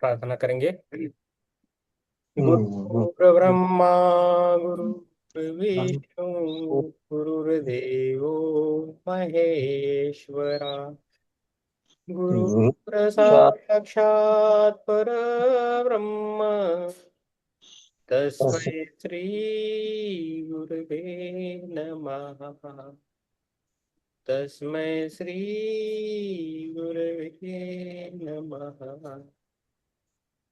प्रार्थना करेंगे। हम्म, गुरु ब्रह्मा गुरु विष्णु गुरुर्देवो महेश्वरा गुरु साक्षात् परब्रह्म तस्मै श्री गुरुवे नमः। तस्मै श्री गुरुवे नमः।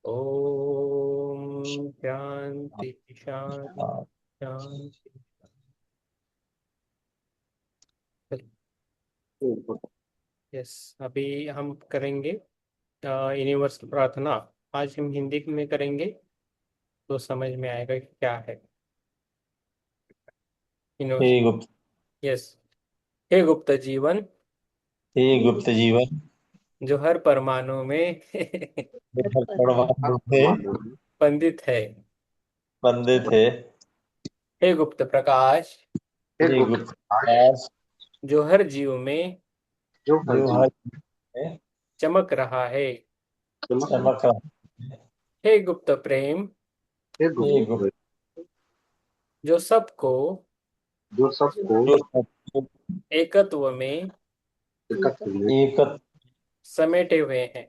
ओम शांति शांति शांति। यस, अभी हम करेंगे यूनिवर्सल प्रार्थना। आज हम हिंदी में करेंगे तो समझ में आएगा कि क्या है हे यूनिवर्सल। गुप्त यस। हे गुप्त जीवन हे गुप्त जीवन जो हर परमाणु में हर परमाणु में पंडित है। पंडित है। हे गुप्त प्रकाश हे गुप्त प्रकाश जो हर जीव में जो हर में चमक रहा है। चमक रहा है। हे गुप्त प्रेम हे गुप्त जो सबको जो सबको एकत्व में एकत्र समेटे हुए हैं।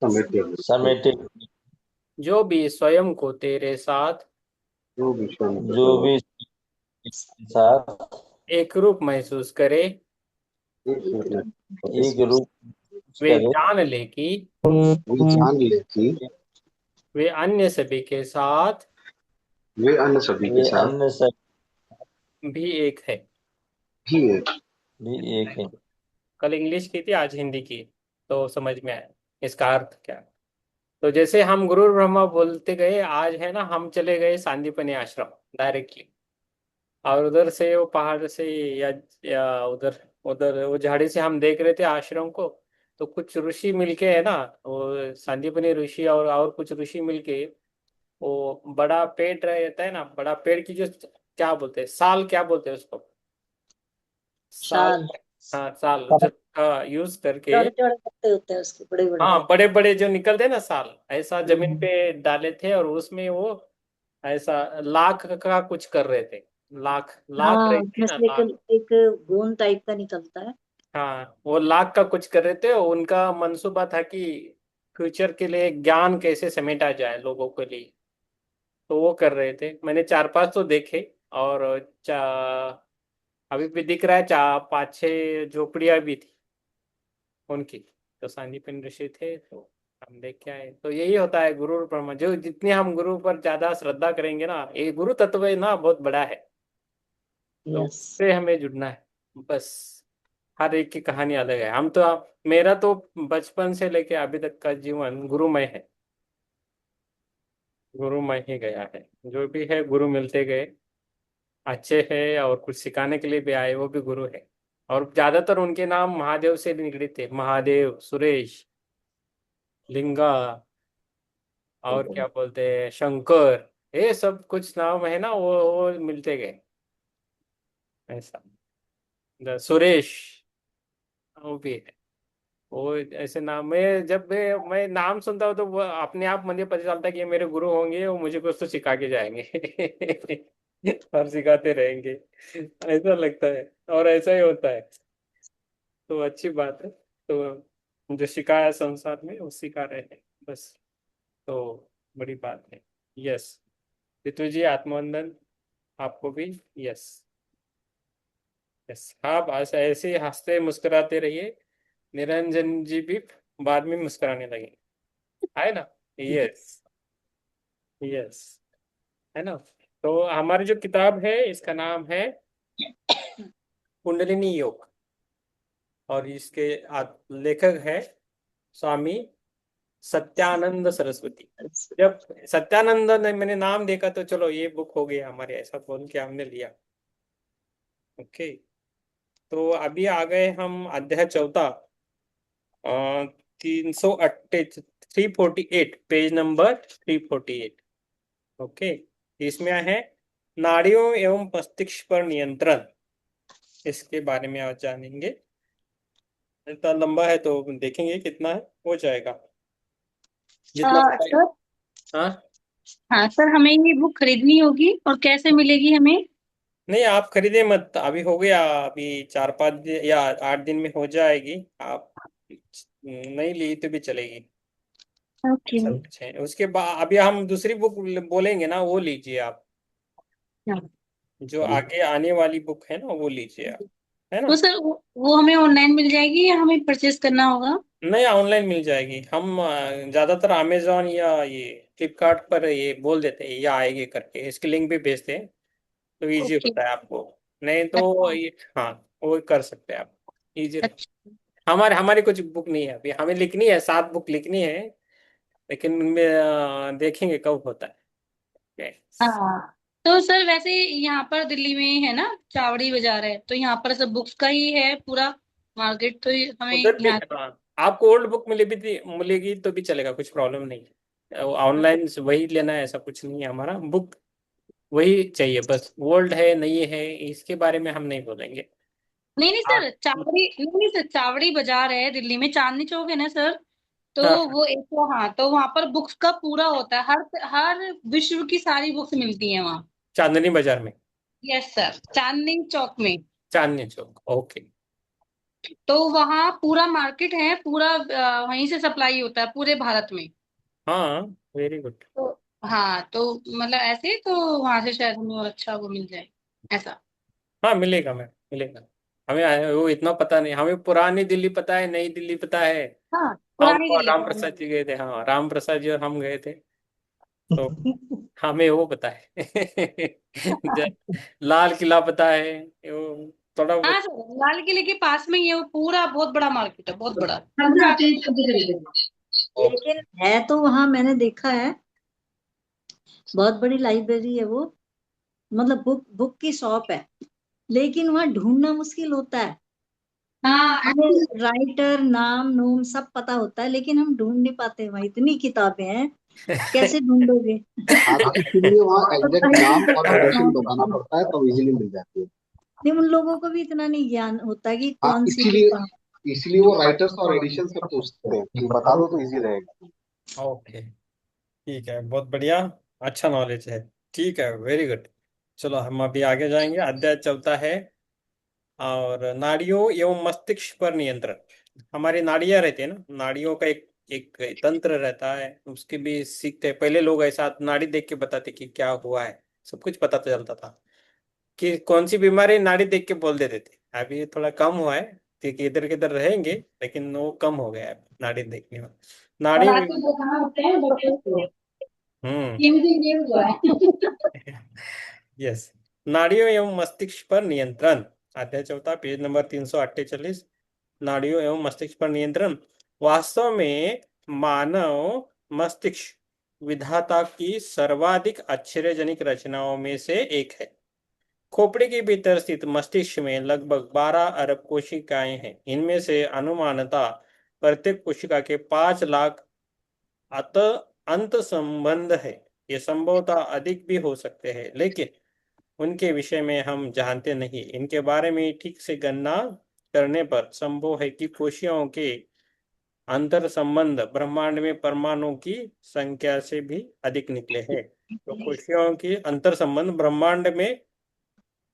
समेटे, जो भी स्वयं को तेरे साथ जो भी इसके साथ एक रूप महसूस करे एक रूप वे करे। जान ले कि वे अन्य सभी के साथ वे अन्य सब भी एक है। भी एक है। कल इंग्लिश की थी, आज हिंदी की, तो समझ में आया इसका अर्थ क्या है। तो जैसे हम गुरु ब्रह्मा बोलते गए, आज है ना, हम चले गए सांदीपनि आश्रम डायरेक्टली। और उधर से वो पहाड़ से या उधर उधर वो झाड़ी से हम देख रहे थे आश्रम को। तो कुछ ऋषि मिलके है ना, वो सांदीपनि ऋषि और कुछ ऋषि मिलके वो बड़ा पेड़ रहता है ना, बड़ा पेड़ की जो क्या बोलते हैं, साल क्या बोलते हैं उसको, साल। साल। हाँ, साल उसका यूज करके। चौड़े चौड़े पत्ते होते हैं उसके, बड़े बड़े। हाँ, बड़े बड़े जो निकलते हैं ना साल, ऐसा जमीन हम्म। पे डाले थे और उसमें वो ऐसा लाख का कुछ कर रहे थे। लाख लाख हाँ, रहती है उसमें ना, से एक लाख। एक गोंद टाइप का निकलता है। हाँ, वो लाख का कुछ कर रहे थे। उनका मंसूबा था कि फ्यूचर के लिए ज्ञान कैसे समेटा जाए लोगों के लिए। तो वो कर रहे थे, मैंने चार पांच तो देखे। और अभी भी दिख रहा है, चार पांच छह झोपड़ियां भी थी उनकी। तो सांदीपनि ऋषि थे, तो हम देख के आए। तो यही होता है गुरु ब्रह्मा, जो जितने हम गुरु पर ज्यादा श्रद्धा करेंगे ना, ये गुरु तत्व है ना, बहुत बड़ा है। तो यस। उससे हमें जुड़ना है बस। हर एक की कहानी अलग है। हम तो मेरा तो बचपन से लेके अभी तक का जीवन गुरुमय है। गुरुमय ही गया है। जो भी है गुरु मिलते गए, अच्छे है, और कुछ सिखाने के लिए भी आए, वो भी गुरु है। और ज्यादातर उनके नाम महादेव से निकले थे, महादेव, सुरेश, लिंगा, और क्या बोलते हैं, शंकर। ये सब कुछ नाम है ना, वो मिलते गए ऐसा। सुरेश, वो भी है। वो ऐसे नाम, मैं नाम सुनता हूँ तो वो अपने आप मुझे पता चलता है कि ये मेरे गुरु होंगे, वो मुझे कुछ तो सिखा के जाएंगे और सिखाते रहेंगे, ऐसा लगता है। और ऐसा ही होता है, तो अच्छी बात है। तो जो सिखाया संसार में वो सिखा रहे हैं बस। तो बड़ी बात है। यस, ऋतु जी, आत्मवंदन आपको भी। यस। यस, हाँ, बस ऐसे ही हंसते मुस्कुराते रहिए। निरंजन जी भी बाद में मुस्कुराने लगे, है ना। यस। यस, है ना। तो हमारी जो किताब है इसका नाम है कुंडलिनी योग। और इसके लेखक है स्वामी सत्यानंद सरस्वती। जब सत्यानंद ने मैंने नाम देखा तो चलो ये बुक हो गया हमारे, ऐसा बोल के हमने लिया। ओके। तो अभी आ गए हम अध्याय चौथा, 308, 348, पेज नंबर 348। ओके। इसमें है नाड़ियों एवं मस्तिष्क पर नियंत्रण। इसके बारे में आज जानेंगे। इतना लंबा है तो देखेंगे कितना है, हो जाएगा। जितना बताए। सर। हाँ, हाँ सर, हमें ये बुक खरीदनी होगी और कैसे मिलेगी हमें? नहीं आप खरीदे मत, अभी हो गया, अभी 4-5 दिन या 8 दिन में हो जाएगी। आप नहीं ली तो भी चलेगी। ओके। ऐसा कुछ है, उसके बाद अभी हम दूसरी बुक बोलेंगे ना, वो लीजिए आप। जो आगे आने वाली बुक है ना, वो लीजिए आप, है ना। तो सर वो हमें ऑनलाइन मिल जाएगी या हमें परचेस करना होगा? नहीं, ऑनलाइन मिल जाएगी। हम ज्यादातर अमेजोन या ये फ्लिपकार्ट पर ये बोल देते हैं ये आएगी करके, इसकी लिंक भी भेजते हैं, तो इजी ओके। होता है आपको। नहीं तो अच्छा। ये, हाँ, वो कर सकते हैं आप, इजी रहे। अच्छा। हमारे हमारी कुछ बुक नहीं है अभी, हमें लिखनी है, 7 बुक लिखनी है, लेकिन उनमें देखेंगे कब होता है। Okay. हाँ। तो सर वैसे यहाँ पर दिल्ली में है ना, चावड़ी बाजार है, तो यहाँ पर सब बुक्स का ही है पूरा मार्केट, तो हमें उधर भी यहाँ। आपको ओल्ड बुक मिलेगी तो भी चलेगा, कुछ प्रॉब्लम नहीं है। ऑनलाइन वही लेना है ऐसा कुछ नहीं है, हमारा बुक वही चाहिए बस। ओल्ड है नहीं है इसके बारे में हम नहीं बोलेंगे। नहीं नहीं हाँ सर, चावड़ी नहीं नहीं सर, चावड़ी बाजार है दिल्ली में, चांदनी चौक है ना सर। तो हाँ, वो एक तो, हाँ, तो वहां पर बुक्स का पूरा होता है, हर हर विश्व की सारी बुक्स मिलती है वहाँ। चांदनी बाजार में। यस सर, चांदनी चौक में। चांदनी चौक, ओके। तो वहाँ पूरा मार्केट है, पूरा वहीं से सप्लाई होता है पूरे भारत में। हाँ, वेरी गुड। तो हाँ, तो मतलब ऐसे तो वहां से शायद हमें और अच्छा वो मिल जाए ऐसा। हाँ, मिलेगा मैम, मिलेगा। हमें वो इतना पता नहीं, हमें पुरानी दिल्ली पता है, नई दिल्ली पता है। हाँ, हम पुरानी और दिल्ली राम पुरानी प्रसाद जी गए थे, हाँ, राम प्रसाद जी और हम गए थे, तो दिल्ली। हमें वो पता है। लाल किला पता है, वो थोड़ा हाँ बहुत। सर, लाल किले के पास में ही है, वो पूरा बहुत बड़ा मार्केट है, बहुत बड़ा। लेकिन है तो वहां मैंने देखा है, बहुत बड़ी लाइब्रेरी है वो, मतलब बुक बुक की शॉप है, लेकिन वहां ढूंढना मुश्किल होता है। हाँ हमें राइटर नाम नूम सब पता होता है, लेकिन हम ढूंढ नहीं पाते, वहां इतनी किताबें हैं, कैसे ढूंढोगे? हाँ तो इसीलिए वहाँ तो एग्जैक्ट नाम और एडिशन बताना पड़ता है तो इजीली मिल जाती है। नहीं, उन लोगों को भी इतना नहीं ज्ञान होता कि हाँ कौन सी बुक इसीलिए कहाँ। इसलिए वो राइटर्स और एडिशन सब पूछते हैं कि बता दो तो इजी रहेगा। ओके, ठीक है, बहुत बढ़िया, अच्छा नॉलेज है। ठीक है, वेरी गुड। चलो हम अभी आगे जाएंगे, अध्याय चलता है। और नाड़ियों एवं मस्तिष्क पर नियंत्रण। हमारी नाड़ियां रहती है ना, नाड़ियों का एक एक तंत्र रहता है, उसके भी सीखते हैं। पहले लोग ऐसा नाड़ी देख के बताते कि क्या हुआ है, सब कुछ पता चलता था कि कौन सी बीमारी, नाड़ी देख के बोल देते थे। अभी ये थोड़ा कम हुआ है, क्योंकि इधर किधर रहेंगे, लेकिन वो कम हो गया है नाड़ी देखने में। और नाड़ी, आजकल जो कहाँ होते हैं डॉक्टर को, हम्म। ये मुझे ये हुआ है। यस, नाड़ियों एवं मस्तिष्क पर नियंत्रण। अध्याय चौथा, पेज नंबर 348। नाड़ियों एवं मस्तिष्क पर नियंत्रण। वास्तव में मानव मस्तिष्क विधाता की सर्वाधिक आश्चर्यजनक रचनाओं में से एक है। खोपड़ी के भीतर स्थित मस्तिष्क में लगभग 12 अरब कोशिकाएं हैं। इनमें से अनुमानतः प्रत्येक कोशिका के 5 लाख अत अंत संबंध है। ये संभवतः अधिक भी हो सकते हैं, लेकिन उनके विषय में हम जानते नहीं। इनके बारे में ठीक से गणना करने पर संभव है कि कोशिकाओं के अंतर संबंध ब्रह्मांड में परमाणुओं की संख्या से भी अधिक निकले हैं। तो कोशिकाओं की अंतर संबंध ब्रह्मांड में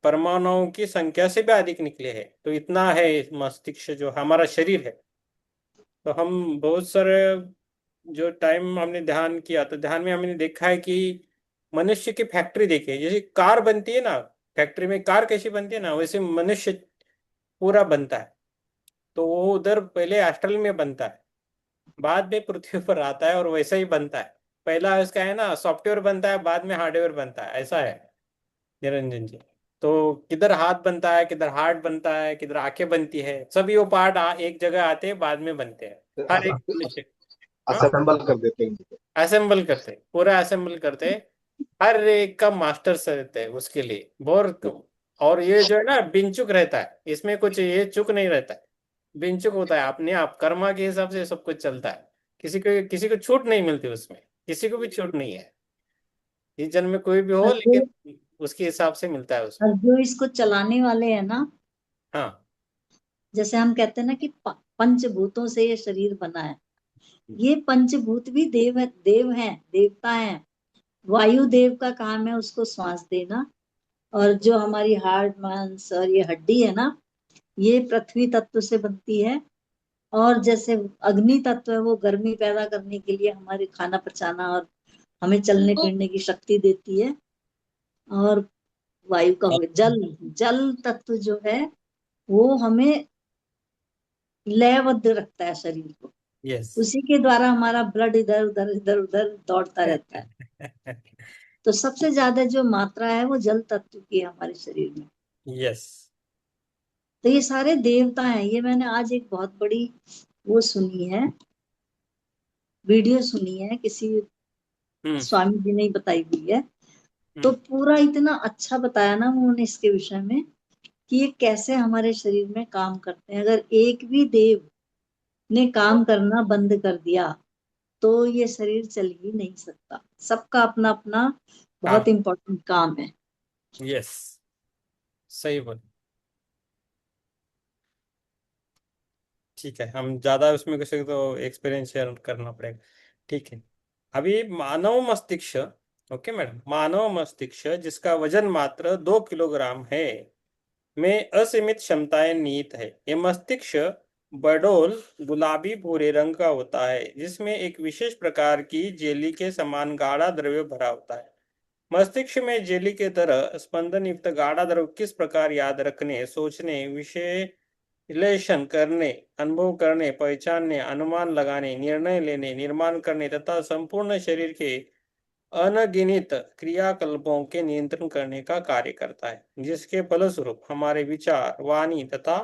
परमाणुओं की संख्या से भी अधिक निकले हैं। तो इतना है मस्तिष्क जो हमारा शरीर है। तो हम बहुत सारे जो टाइम हमने ध्यान किया, तो ध्यान में हमने देखा है कि मनुष्य की फैक्ट्री देखी है, जैसे कार बनती है ना, फैक्ट्री में कार कैसी बनती है ना, वैसे मनुष्य पूरा बनता है। तो वो उधर पहले एस्ट्रल में बनता है, बाद में पृथ्वी पर आता है और वैसा ही बनता है। पहला इसका है ना सॉफ्टवेयर बनता है, बाद में हार्डवेयर बनता है, ऐसा है निरंजन जी। तो किधर हाथ बनता है, किधर हार्ट बनता है, किधर आंखें बनती है, सभी वो पार्ट एक जगह आते हैं, बाद में बनते हैं। हर एक मनुष्य, हाँ, असेंबल कर देते हैं। असेंबल करते, पूरा असेंबल करते। हर एक का मास्टर्स रहते हैं उसके लिए, बहुत। और ये जो है ना बिनचुक रहता है, इसमें कुछ ये चुक नहीं रहता है, बिनचुक होता है, अपने आप कर्मा के हिसाब से सब कुछ चलता है। किसी को छूट नहीं मिलती उसमें, किसी को भी छूट नहीं है, इस जन्म में कोई भी हो, और जो लेकिन उसके हिसाब से मिलता है उसको। और जो इसको चलाने वाले हैं ना, हाँ, जैसे हम कहते हैं ना कि पंचभूतों से ये शरीर बना है, ये पंचभूत भी देव हैं, देवता हैं। वायु देव का काम है उसको श्वास देना, और जो हमारी हार्ट मांस और ये हड्डी है ना, ये पृथ्वी तत्व से बनती है। और जैसे अग्नि तत्व है, वो गर्मी पैदा करने के लिए हमारे खाना पचाना और हमें चलने तो फिरने की शक्ति देती है। और वायु का हो गया जल, जल तत्व जो है वो हमें लयबद्ध रखता है शरीर को। यस। उसी के द्वारा हमारा ब्लड इधर उधर इधर उधर दौड़ता रहता है। तो सबसे ज्यादा जो मात्रा है वो जल तत्व की है हमारे शरीर में। यस। तो ये सारे देवता हैं। ये मैंने आज एक बहुत बड़ी वो सुनी है, वीडियो सुनी है, किसी स्वामी जी ने ही बताई हुई है। तो पूरा इतना अच्छा बताया ना उन्होंने इसके विषय में कि ये कैसे हमारे शरीर में काम करते हैं। अगर एक भी देव ने काम करना बंद कर दिया तो ये शरीर चल ही नहीं सकता। सबका अपना अपना बहुत काम। इम्पोर्टेंट काम है। यस, सही बोल। ठीक है, हम ज्यादा उसमें कुछ तो एक्सपीरियंस शेयर करना पड़ेगा। ठीक है, अभी मानव मस्तिष्क। ओके मैडम, मानव मस्तिष्क जिसका वजन मात्र 2 किलोग्राम है, में असीमित क्षमताएं निहित है। ये मस्तिष्क बडोल गुलाबी भूरे रंग का होता है, जिसमें एक विशेष प्रकार की जेली के समान गाढ़ा द्रव्य भरा होता है। मस्तिष्क में जेली के तरह स्पंदन युक्त गाढ़ा द्रव्य किस प्रकार याद रखने, सोचने, विश्लेषण करने, अनुभव करने, पहचानने, अनुमान लगाने, निर्णय लेने, निर्माण करने तथा संपूर्ण शरीर के अनगिनत क्रियाकल्पों के नियंत्रण करने का कार्य करता है, जिसके फलस्वरूप हमारे विचार, वाणी तथा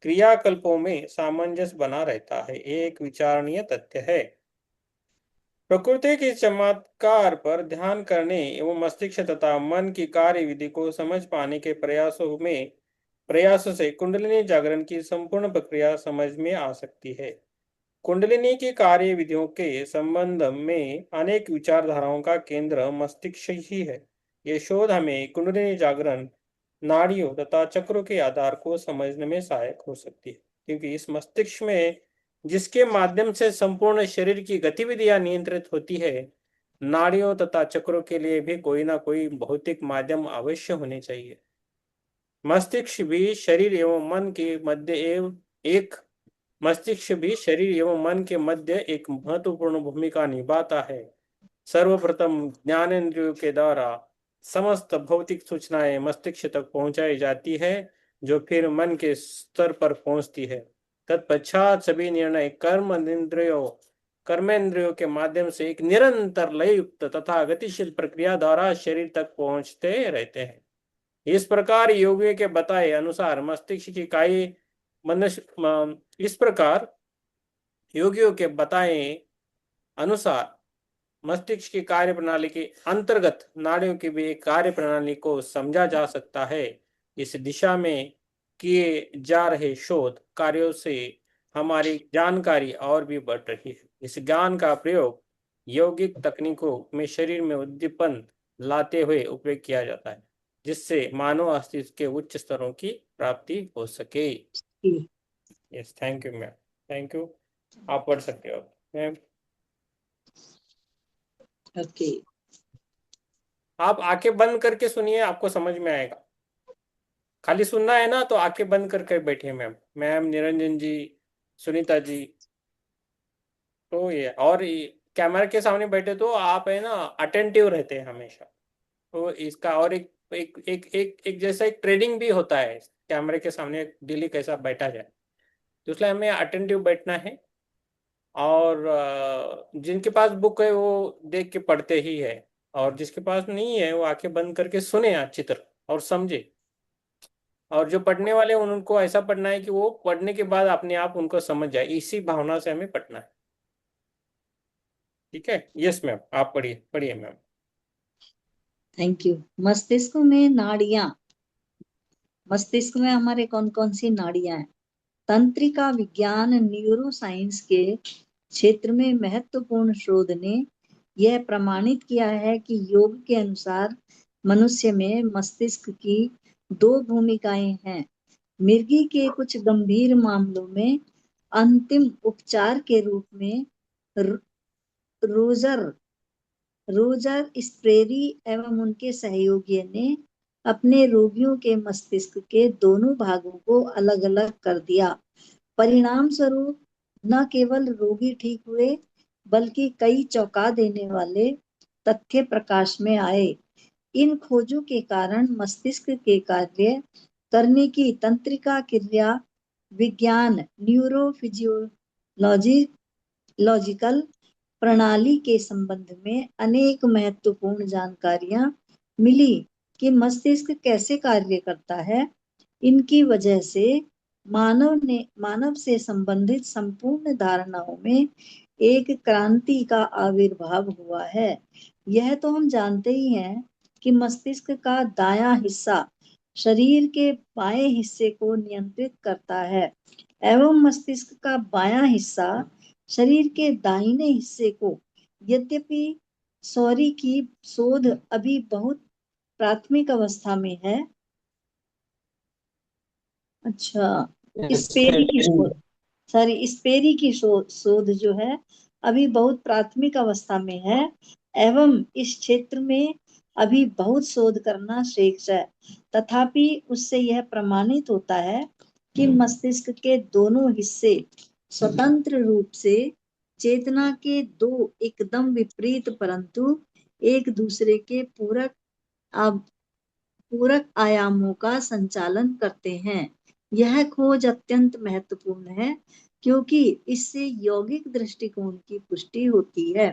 क्रियाकल्पों में सामंजस्य बना रहता है, एक विचारणीय तथ्य है। प्रकृति के चमत्कार पर ध्यान करने एवं मस्तिष्क तथा मन की कार्य विधि को समझ पाने के प्रयासों से कुंडलिनी जागरण की संपूर्ण प्रक्रिया समझ में आ सकती है। कुंडलिनी की कार्य विधियों के संबंध में अनेक विचारधाराओं का केंद्र मस्तिष्क ही है। ये शोध हमें कुंडलिनी जागरण, नाड़ियों तथा चक्रों के आधार को समझने में सहायक हो सकती है, क्योंकि इस मस्तिष्क में, जिसके माध्यम से संपूर्ण शरीर की गतिविधियां नियंत्रित होती है, नाड़ियों तथा चक्रों के लिए भी कोई ना कोई भौतिक माध्यम अवश्य होने चाहिए। मस्तिष्क भी शरीर एवं मन के मध्य एक महत्वपूर्ण भूमिका निभाता है। सर्वप्रथम ज्ञानेंद्रियों के द्वारा समस्त भौतिक सूचनाएं मस्तिष्क तक पहुंचाई जाती है, जो फिर मन के स्तर पर पहुंचती है। तत्पश्चात सभी निर्णय कर्मेंद्रियों के माध्यम से एक निरंतर लययुक्त तथा गतिशील प्रक्रिया द्वारा शरीर तक पहुंचते रहते हैं। इस प्रकार योगियों के बताए अनुसार मस्तिष्क की कार्य मनुष्य इस प्रकार योगियों के बताए अनुसार मस्तिष्क की कार्य प्रणाली के अंतर्गत नाड़ियों की भी कार्य प्रणाली को समझा जा सकता है। इस दिशा में किए जा रहे शोध कार्यों से हमारी जानकारी और भी बढ़ रही है। इस ज्ञान का प्रयोग यौगिक तकनीकों में शरीर में उद्दीपन लाते हुए उपयोग किया जाता है, जिससे मानव अस्तित्व के उच्च स्तरों की प्राप्ति हो सके। Yes, thank you ma'am, thank you. आप पढ़ सकते हो मैम। ओके, आप आंखें बंद करके सुनिए, आपको समझ में आएगा। खाली सुनना है ना, तो आंखें बंद करके बैठिए मैम। मैम, निरंजन जी, सुनीता जी। तो ये और कैमरा के सामने बैठे तो आप है ना अटेंटिव रहते हैं हमेशा। तो इसका और एक जैसा एक ट्रेडिंग भी होता है, कैमरे के सामने डेली कैसा बैठा जाए, तो इसलिए हमें अटेंटिव बैठना है। और जिनके पास बुक है वो देख के पढ़ते ही है, और जिसके पास नहीं है वो आंखें बंद करके सुने अच्छी तरह और समझे। और जो पढ़ने वाले हैं उनको ऐसा पढ़ना है कि वो पढ़ने के बाद अपने आप उनको समझ जाए, इसी भावना से हमें पढ़ना है। ठीक है, यस मैम, आप पढ़िए पढ़िए मैम। Thank you. मस्तिष्क में नाड़ियां, मस्तिष्क में हमारे कौन कौन सी नाड़ियां हैं? तंत्रिका विज्ञान न्यूरो साइंस के क्षेत्र में महत्वपूर्ण शोध ने यह प्रमाणित किया है कि योग के अनुसार मनुष्य में मस्तिष्क की 2 भूमिकाएं हैं। मिर्गी के कुछ गंभीर मामलों में अंतिम उपचार के रूप में रोजर रोजर स्प्रेरी एवं उनके सहयोगियों ने अपने रोगियों के मस्तिष्क के दोनों भागों को अलग अलग कर दिया। परिणाम स्वरूप न केवल रोगी ठीक हुए बल्कि कई चौंका देने वाले तथ्य प्रकाश में आए। इन खोजों के कारण मस्तिष्क के कार्य करने की तंत्रिका क्रिया विज्ञान लॉजिकल प्रणाली के संबंध में अनेक महत्वपूर्ण जानकारियां मिली कि मस्तिष्क कैसे कार्य करता है। इनकी वजह से मानव से संबंधित संपूर्ण धारणाओं में एक क्रांति का आविर्भाव हुआ है। यह तो हम जानते ही हैं कि मस्तिष्क का दायां हिस्सा शरीर के बाएं हिस्से को नियंत्रित करता है एवं मस्तिष्क का बायां हिस्सा शरीर के दाहिने हिस्से को। यद्यपि सॉरी की शोध अभी बहुत प्राथमिक अवस्था में है। अच्छा, स्पेरी की शोध जो है अभी बहुत प्राथमिक अवस्था में है एवं इस क्षेत्र में अभी बहुत शोध करना शेष है। तथापि उससे यह प्रमाणित होता है कि मस्तिष्क के दोनों हिस्से स्वतंत्र रूप से चेतना के दो एकदम विपरीत परंतु एक दूसरे के पूरक आयामों का संचालन करते हैं। यह खोज अत्यंत महत्वपूर्ण है क्योंकि इससे यौगिक दृष्टिकोण की पुष्टि होती है।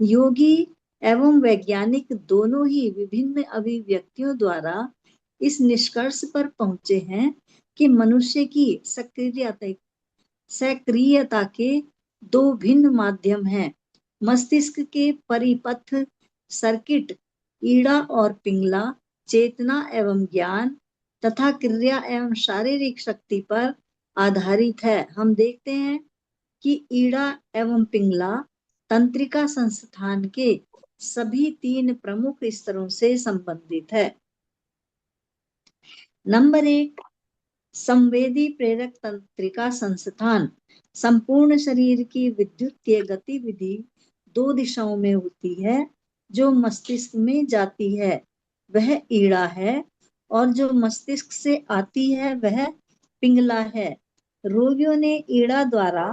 योगी एवं वैज्ञानिक दोनों ही विभिन्न अभिव्यक्तियों द्वारा इस निष्कर्ष पर पहुंचे हैं कि मनुष्य की सक्रियता के दो भिन्न माध्यम हैं। मस्तिष्क के परिपथ सर्किट ईड़ा और पिंगला चेतना एवं ज्ञान तथा क्रिया एवं शारीरिक शक्ति पर आधारित है। हम देखते हैं कि ईड़ा एवं पिंगला तंत्रिका संस्थान के सभी तीन प्रमुख स्तरों से संबंधित है। नंबर 1, संवेदी प्रेरक तंत्रिका संस्थान। संपूर्ण शरीर की विद्युतीय गतिविधि दो दिशाओं में होती है। जो मस्तिष्क में जाती है वह ईड़ा है और जो मस्तिष्क से आती है वह पिंगला है। रोगियों ने ईड़ा द्वारा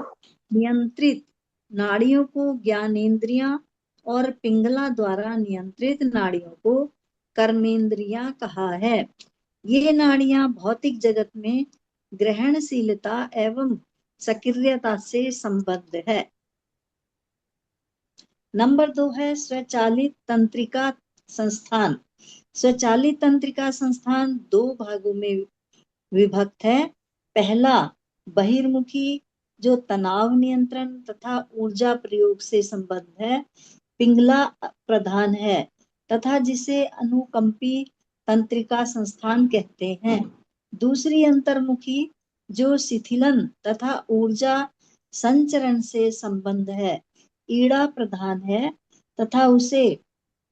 नियंत्रित नाड़ियों को ज्ञानेंद्रियां और पिंगला द्वारा नियंत्रित नाड़ियों को कर्मेंद्रियां कहा है। ये नाड़ियां भौतिक जगत में ग्रहणशीलता एवं सक्रियता से संबद्ध है। नंबर 2 है स्वचालित तंत्रिका संस्थान। स्वचालित तंत्रिका संस्थान दो भागों में विभक्त है। पहला बहिर्मुखी जो तनाव नियंत्रण तथा ऊर्जा प्रयोग से संबद्ध है। पिंगला प्रधान है तथा जिसे अनुकंपी तंत्रिका संस्थान कहते हैं। दूसरी अंतर्मुखी जो शिथिलन तथा ऊर्जा संचरण से संबंध है। ईड़ा प्रधान है तथा उसे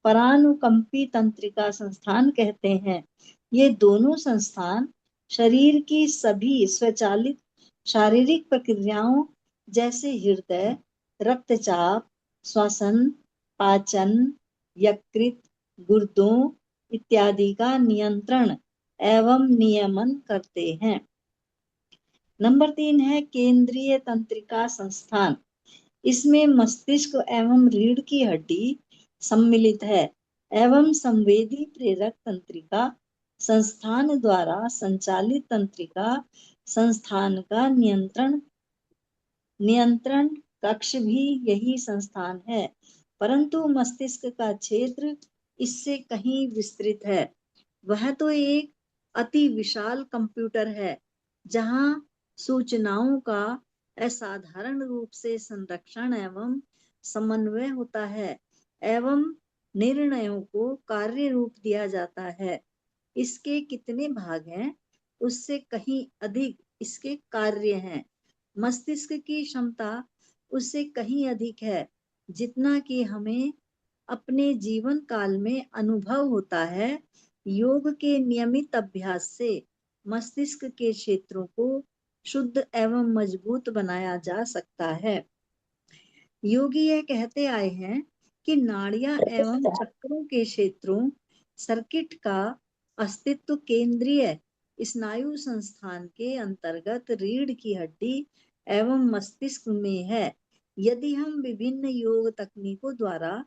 परानुकंपी तंत्रिका संस्थान कहते हैं। ये दोनों संस्थान शरीर की सभी स्वचालित शारीरिक प्रक्रियाओं जैसे हृदय, रक्तचाप, श्वसन, पाचन, यकृत, गुर्दों इत्यादि का नियंत्रण एवं नियमन करते हैं। नंबर 3 है केंद्रीय तंत्रिका संस्थान। इसमें मस्तिष्क एवं रीढ़ की हड्डी सम्मिलित है एवं संवेदी प्रेरक तंत्रिका संस्थान द्वारा संचालित तंत्रिका संस्थान का नियंत्रण कक्ष भी यही संस्थान है। परंतु मस्तिष्क का क्षेत्र इससे कहीं विस्तृत है। वह तो एक अति विशाल कंप्यूटर है जहां सूचनाओं का असाधारण रूप से संरक्षण एवं समन्वय होता है एवं निर्णयों को कार्य रूप दिया जाता है। इसके कितने भाग हैं उससे कहीं अधिक इसके कार्य हैं। मस्तिष्क की क्षमता उससे कहीं अधिक है। जितना कि हमें अपने जीवन काल में अनुभव होता है, योग के नियमित अभ्यास से मस्तिष्क के क्षेत्रों को शुद्ध एवं मजबूत बनाया जा सकता है। योगी यह कहते आए हैं कि नाड़ियां एवं चक्रों के क्षेत्रों सर्किट का अस्तित्व केंद्रीय स्नायु संस्थान के अंतर्गत रीढ़ की हड्डी एवं मस्तिष्क में है। यदि हम विभिन्न योग तकनीकों द्वारा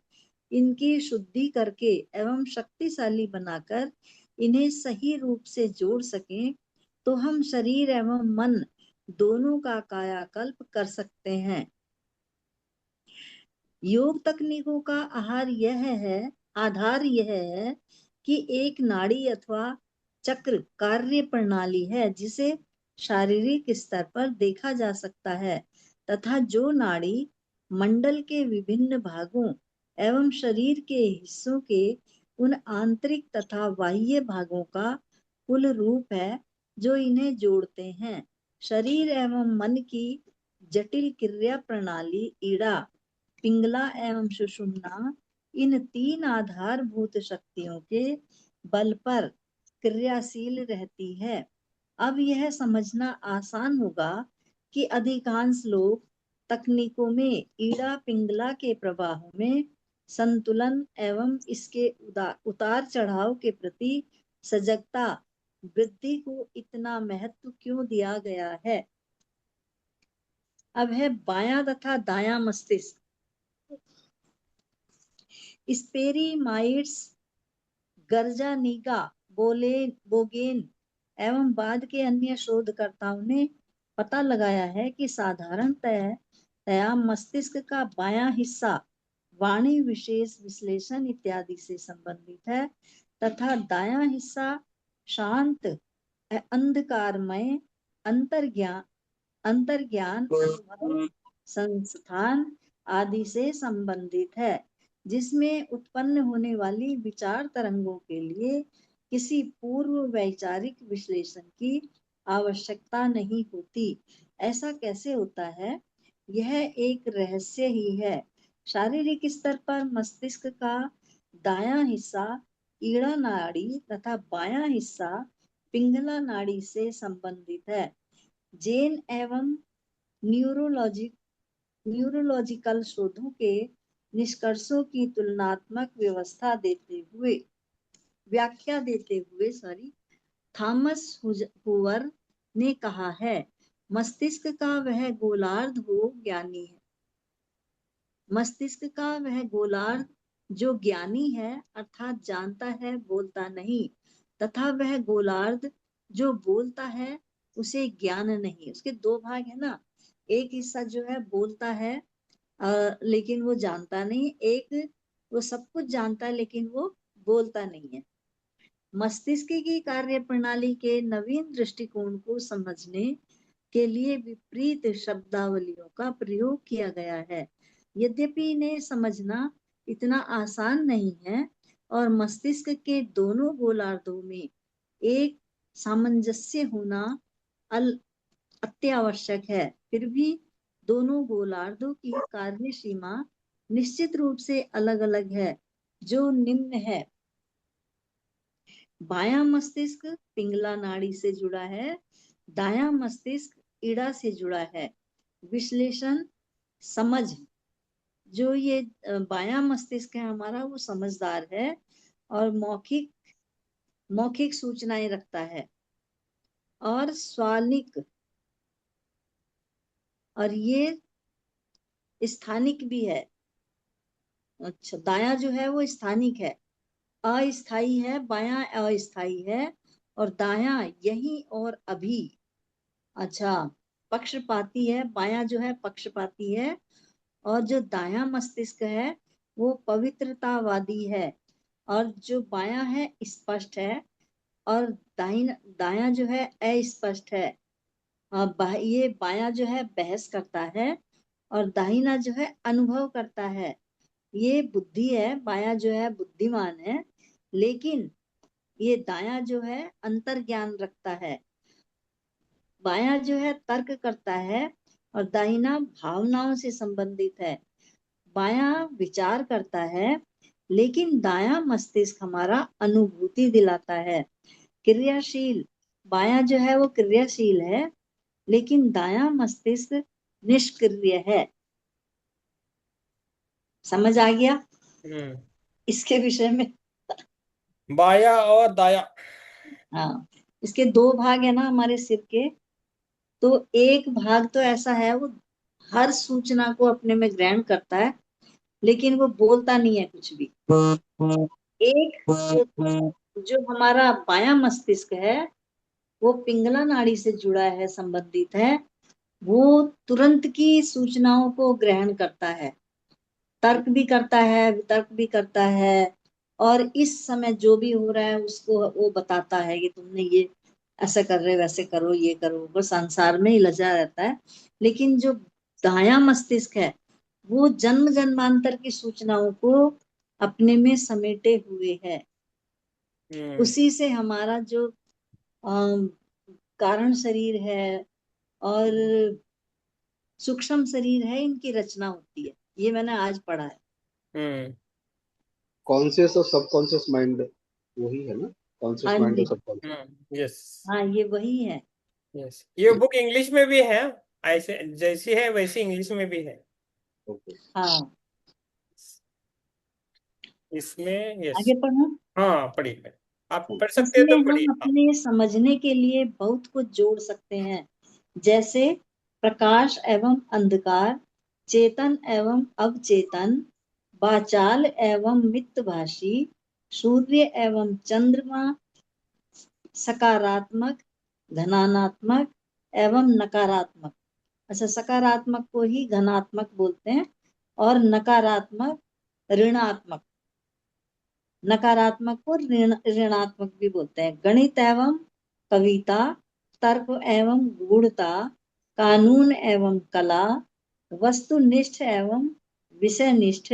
इनकी शुद्धि करके एवं शक्तिशाली बनाकर इन्हें सही रूप से जोड़ सकें तो हम शरीर एवं मन दोनों का कायाकल्प कर सकते हैं। योग तकनीकों का आधार यह है कि एक नाड़ी अथवा चक्र कार्य प्रणाली है जिसे शारीरिक स्तर पर देखा जा सकता है तथा जो नाड़ी मंडल के विभिन्न भागों एवं शरीर के हिस्सों के उन आंतरिक तथा बाह्य भागों का कुल रूप है जो इन्हें जोड़ते हैं। शरीर एवं मन की जटिल क्रिया प्रणाली इड़ा, पिंगला एवं सुषुम्ना इन तीन आधारभूत शक्तियों के बल पर क्रियाशील रहती है। अब यह समझना आसान होगा कि अधिकांश लोग तकनीकों में ईड़ा पिंगला के प्रवाहों में संतुलन एवं इसके उतार चढ़ाव के प्रति सजगता वृद्धि को इतना महत्व क्यों दिया गया है। अब है बायां तथा दायां मस्तिष्क। स्पेरीमाइट्स, गर्जानिगा, बोगेन एवं बाद के अन्य शोधकर्ताओं ने पता लगाया है कि साधारणतया मस्तिष्क का बायां हिस्सा वाणी विशेष विश्लेषण इत्यादि से संबंधित है तथा दायां हिस्सा शांत अंधकारमय अंतर्ज्ञान संस्थान आदि से संबंधित है जिसमें उत्पन्न होने वाली विचार तरंगों के लिए किसी पूर्व वैचारिक विश्लेषण की आवश्यकता नहीं होती। ऐसा कैसे होता है? यह एक रहस्य ही है। शारीरिक स्तर पर मस्तिष्क का दायां हिस्सा ईड़ा नाड़ी तथा बायां हिस्सा पिंगला नाड़ी से संबंधित है। जैन एवं न्यूरोलॉजिकल शोधों के निष्कर्षों की तुलनात्मक व्याख्या देते हुए थॉमस हुवर ने कहा है, मस्तिष्क का वह गोलार्ध जो ज्ञानी है अर्थात जानता है, बोलता नहीं, तथा वह गोलार्ध जो बोलता है उसे ज्ञान नहीं। उसके दो भाग है ना, एक हिस्सा जो है बोलता है लेकिन वो जानता नहीं, एक वो सब कुछ जानता है लेकिन वो बोलता नहीं है। मस्तिष्क की कार्य प्रणाली के नवीन दृष्टिकोण को समझने के लिए विपरीत शब्दावलियों का प्रयोग किया गया है। यद्यपि इन्हें समझना इतना आसान नहीं है और मस्तिष्क के दोनों गोलार्धों में एक सामंजस्य होना अत्यावश्यक है, फिर भी दोनों गोलार्धों की कार्य सीमा निश्चित रूप से अलग अलग है, जो निम्न है। बायां मस्तिष्क पिंगला नाड़ी से जुड़ा है, दायां मस्तिष्क ईड़ा से जुड़ा है। विश्लेषण समझ, जो ये बायां मस्तिष्क है हमारा वो समझदार है और मौखिक सूचनाएं रखता है और स्वानिक, और ये स्थानिक भी है। अच्छा, दायां जो है वो स्थानिक है, अस्थाई है, बायां अस्थाई है और दायां यही और अभी। अच्छा, पक्षपाती है, बायां जो है पक्षपाती है और जो दायां मस्तिष्क है वो पवित्रतावादी है और जो बायां है स्पष्ट है और दायां जो है अस्पष्ट है। ये बायां जो है बहस करता है और दाहिना जो है अनुभव करता है। ये बुद्धि है, बायां जो है बुद्धिमान है, लेकिन ये दायां जो है अंतर्ज्ञान रखता है। बायां जो है तर्क करता है और दाहिना भावनाओं से संबंधित है। बायां विचार करता है लेकिन दायां मस्तिष्क हमारा अनुभूति दिलाता है। क्रियाशील, बायां जो है वो क्रियाशील है लेकिन दायां मस्तिष्क निष्क्रिय है। समझ आ गया हम्म। इसके विषय में? बाया और दाया। हाँ, इसके दो भाग है ना हमारे सिर के। तो एक भाग तो ऐसा है, वो हर सूचना को अपने में ग्रहण करता है, लेकिन वो बोलता नहीं है कुछ भी। एक जो हमारा बायां मस्तिष्क है, वो पिंगला नाड़ी से जुड़ा है, संबंधित है। वो तुरंत की सूचनाओं को ग्रहण करता है, तर्क भी करता है, वितर्क भी करता है, और इस समय जो भी हो रहा है उसको वो बताता है कि तुमने ये ऐसा कर रहे, वैसे करो, ये करो, वो संसार में ही लगा रहता है। लेकिन जो दायां मस्तिष्क है, वो जन्म जन्मांतर की सूचनाओं को अपने में समेटे हुए है। हम्म। उसी से हमारा जो अम, कारण शरीर है और सूक्ष्म शरीर है, इनकी रचना होती है। ये मैंने आज पढ़ा है। हम्म। कॉन्शियस और सबकॉन्शियस माइंड वही है ना? कॉन्शियस हाँ माइंड और जी, सबकॉन्शियस। यस। हाँ, ये वही है। यस, ये बुक इंग्लिश में भी है। ऐसे जैसी है वैसी इंग्लिश में भी है ओके। हाँ, इसमें। यस। आगे पढ़ो। हाँ, पढ़िए। आप पढ़ सकते हैं इसमें तो हम पढ़िए। हाँ। अपने समझने के लिए बहुत कुछ जोड़ सकते हैं, जैसे प्रकाश एवं अंधकार, चेतन एवं अवचेतन, वाचाल एवं मितभाषी, सूर्य एवं चंद्रमा, सकारात्मक, धनात्मक एवं नकारात्मक। अच्छा, सकारात्मक को ही धनात्मक बोलते हैं, और नकारात्मक ऋणात्मक, नकारात्मक को ऋणात्मक भी बोलते हैं। गणित एवं कविता, तर्क एवं गूढ़ता, कानून एवं कला, वस्तुनिष्ठ एवं विषयनिष्ठ,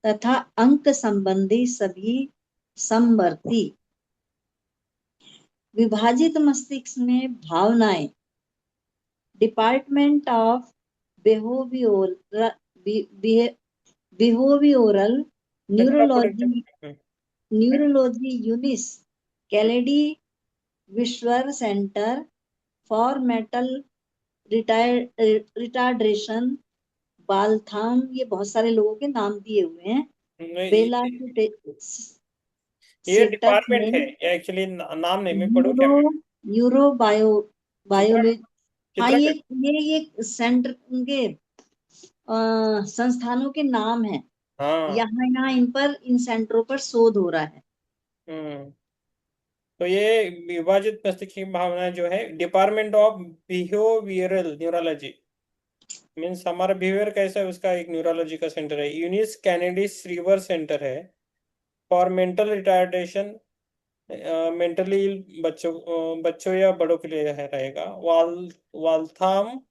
तथा अंक संबंधी सभी समवर्ती। विभाजित मस्तिष्क में भावनाएं, डिपार्टमेंट ऑफ बिहेवियोरल बिहेवियोरल चलो आप पढ़िए। Neurology, neurology Eunice, Kennedy Shriver centre for mental retardation, Waltham, ये बहुत सारे लोगों के नाम दिए हुए हैं। नहीं, बेला ये सेटअप डिपार्टमेंट है, में ये एक्चुअली नाम नहीं। मैं पढ़ूँ क्या? Neuro neuro bio Chitra. Biology. हाँ, चित्रा। ये सेंटर उनके संस्थानों के नाम है। हाँ। यहाँ यहाँ इन पर, इन सेंटरों पर शोध हो रहा है। हम्म। तो ये विभाजित मस्तिष्क की भावना जो है, department of behavioural neurology, means हमारा बिहेवियर कैसा है उसका एक न्यूरोलॉजी का सेंटर है। यूनिस कैनेडिस रिवर सेंटर है फॉर मेंटल रिटार्डेशन, मेंटली बच्चों या बड़ों के लिए है रहेगा। वाल्थाम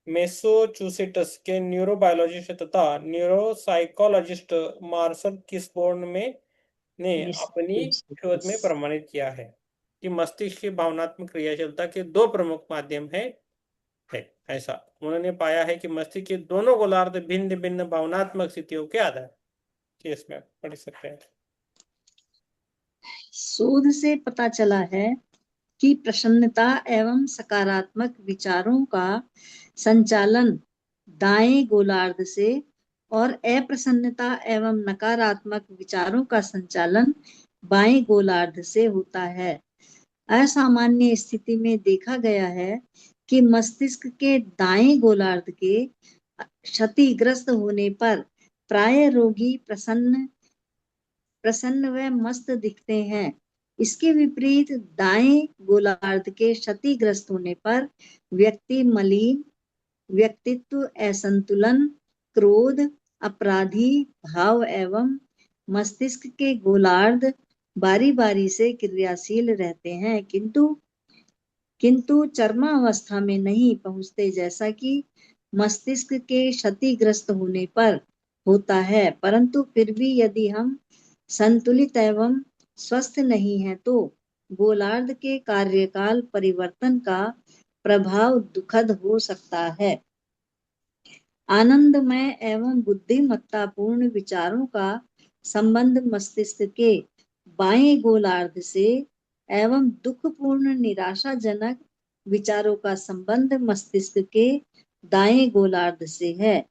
मेसोचुसेट्स के न्यूरोबायोलॉजिस्ट तथा न्यूरोसाइकोलॉजिस्ट मार्शल किसबोर्न में ने अपनी शोध में प्रमाणित किया है कि मस्तिष्क की भावनात्मक क्रियाशीलता के दो प्रमुख माध्यम है। ऐसा उन्होंने पाया है कि मस्तिष्क के दोनों गोलार्ध भिन्न भिन्न भावनात्मक स्थितियों के आधार। केस में पढ़ सकते हैं। शोध से पता चला है कि प्रसन्नता एवं सकारात्मक विचारों का संचालन दाएं गोलार्ध से, और अप्रसन्नता एवं नकारात्मक विचारों का संचालन बाएं गोलार्ध से होता है। असामान्य स्थिति में देखा गया है कि मस्तिष्क के दाएं गोलार्ध के क्षतिग्रस्त होने पर प्राय रोगी प्रसन्न प्रसन्न व मस्त दिखते हैं। इसके विपरीत दाएं गोलार्ध के क्षतिग्रस्त होने पर व्यक्ति मलिन, व्यक्तित्व असंतुलन, क्रोध, अपराधी भाव एवं मस्तिष्क के गोलार्ध बारी बारी से क्रियाशील रहते हैं, किंतु चरमावस्था में नहीं पहुंचते, जैसा कि मस्तिष्क के क्षतिग्रस्त होने पर होता है। परंतु फिर भी यदि हम संतुलित एवं स्वस्थ नहीं है, तो गोलार्ध के कार्यकाल परिवर्तन का प्रभाव दुखद हो सकता है। आनंदमय एवं बुद्धिमत्तापूर्ण विचारों का संबंध मस्तिष्क के बाएं गोलार्ध से, एवं दुखपूर्ण निराशाजनक विचारों का संबंध मस्तिष्क के दाएं गोलार्ध से है।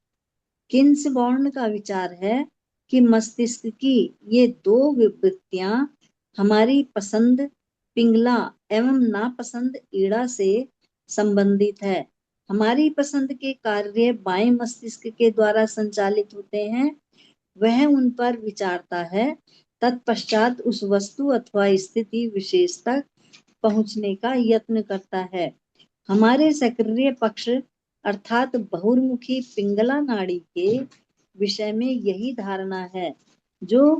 किन्सबॉर्न का विचार है कि मस्तिष्क की ये दो वृत्तियां हमारी पसंद पिंगला एवं नापसंद ईड़ा से संबंधित है। हमारी पसंद के कार्य बाएं मस्तिष्क के द्वारा संचालित होते हैं, वह उन पर विचारता है, तत्पश्चात उस वस्तु अथवा स्थिति विशेष तक पहुंचने का यत्न करता है। हमारे सक्रिय पक्ष अर्थात बहुर्मुखी पिंगला नाड़ी के विषय में यही धारणा है। जो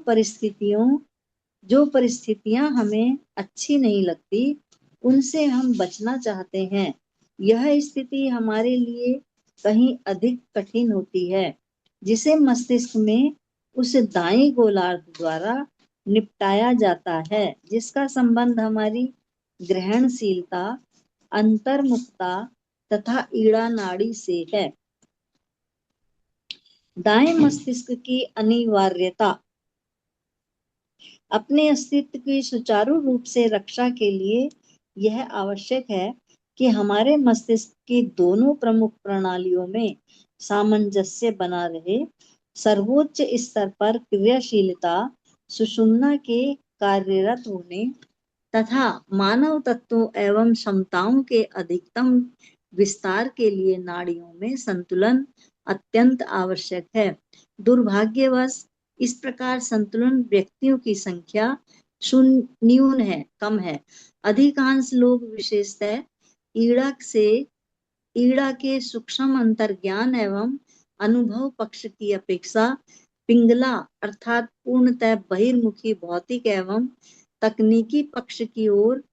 परिस्थितियां हमें अच्छी नहीं लगती, उनसे हम बचना चाहते हैं। यह स्थिति हमारे लिए कहीं अधिक कठिन होती है, जिसे मस्तिष्क में उस दाएं गोलार्ध द्वारा निपटाया जाता है, जिसका संबंध हमारी ग्रहणशीलता, अंतर्मुखता तथा ईड़ा नाड़ी से है। दाएं मस्तिष्क की अनिवार्यता। अपने अस्तित्व की सुचारू रूप से रक्षा के लिए यह आवश्यक है कि हमारे मस्तिष्क की दोनों प्रमुख प्रणालियों में सामंजस्य बना रहे। सर्वोच्च स्तर पर क्रियाशीलता सुषुम्ना के कार्यरत होने तथा मानव तत्वों एवं क्षमताओं के अधिकतम विस्तार के लिए नाड़ियों में संतुलन अत्यंत आवश्यक है। दुर्भाग्यवश इस प्रकार संतुलन व्यक्तियों की संख्या न्यून है, कम है। अधिकांश लोग विशेषतः ईड़ा के सूक्ष्म अंतर्ज्ञान एवं अनुभव पक्ष की अपेक्षा पिंगला अर्थात पूर्णतः बहिर्मुखी भौतिक एवं तकनीकी पक्ष की ओर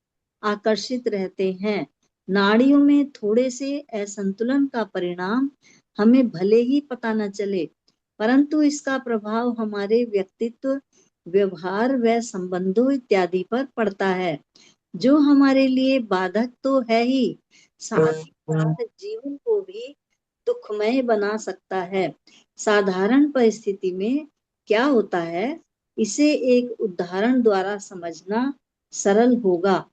आकर्षित रहते हैं। नाड़ियों में थोड़े से असंतुलन का परिणाम हमें भले ही पता न चले, परंतु इसका प्रभाव हमारे व्यक्तित्व, व्यवहार व संबंधों इत्यादि पर पड़ता है, जो हमारे लिए बाधक तो है ही, साथ ही साथ जीवन को भी दुखमय बना सकता है। साधारण परिस्थिति में क्या होता है, इसे एक उदाहरण द्वारा समझना सरल होगा।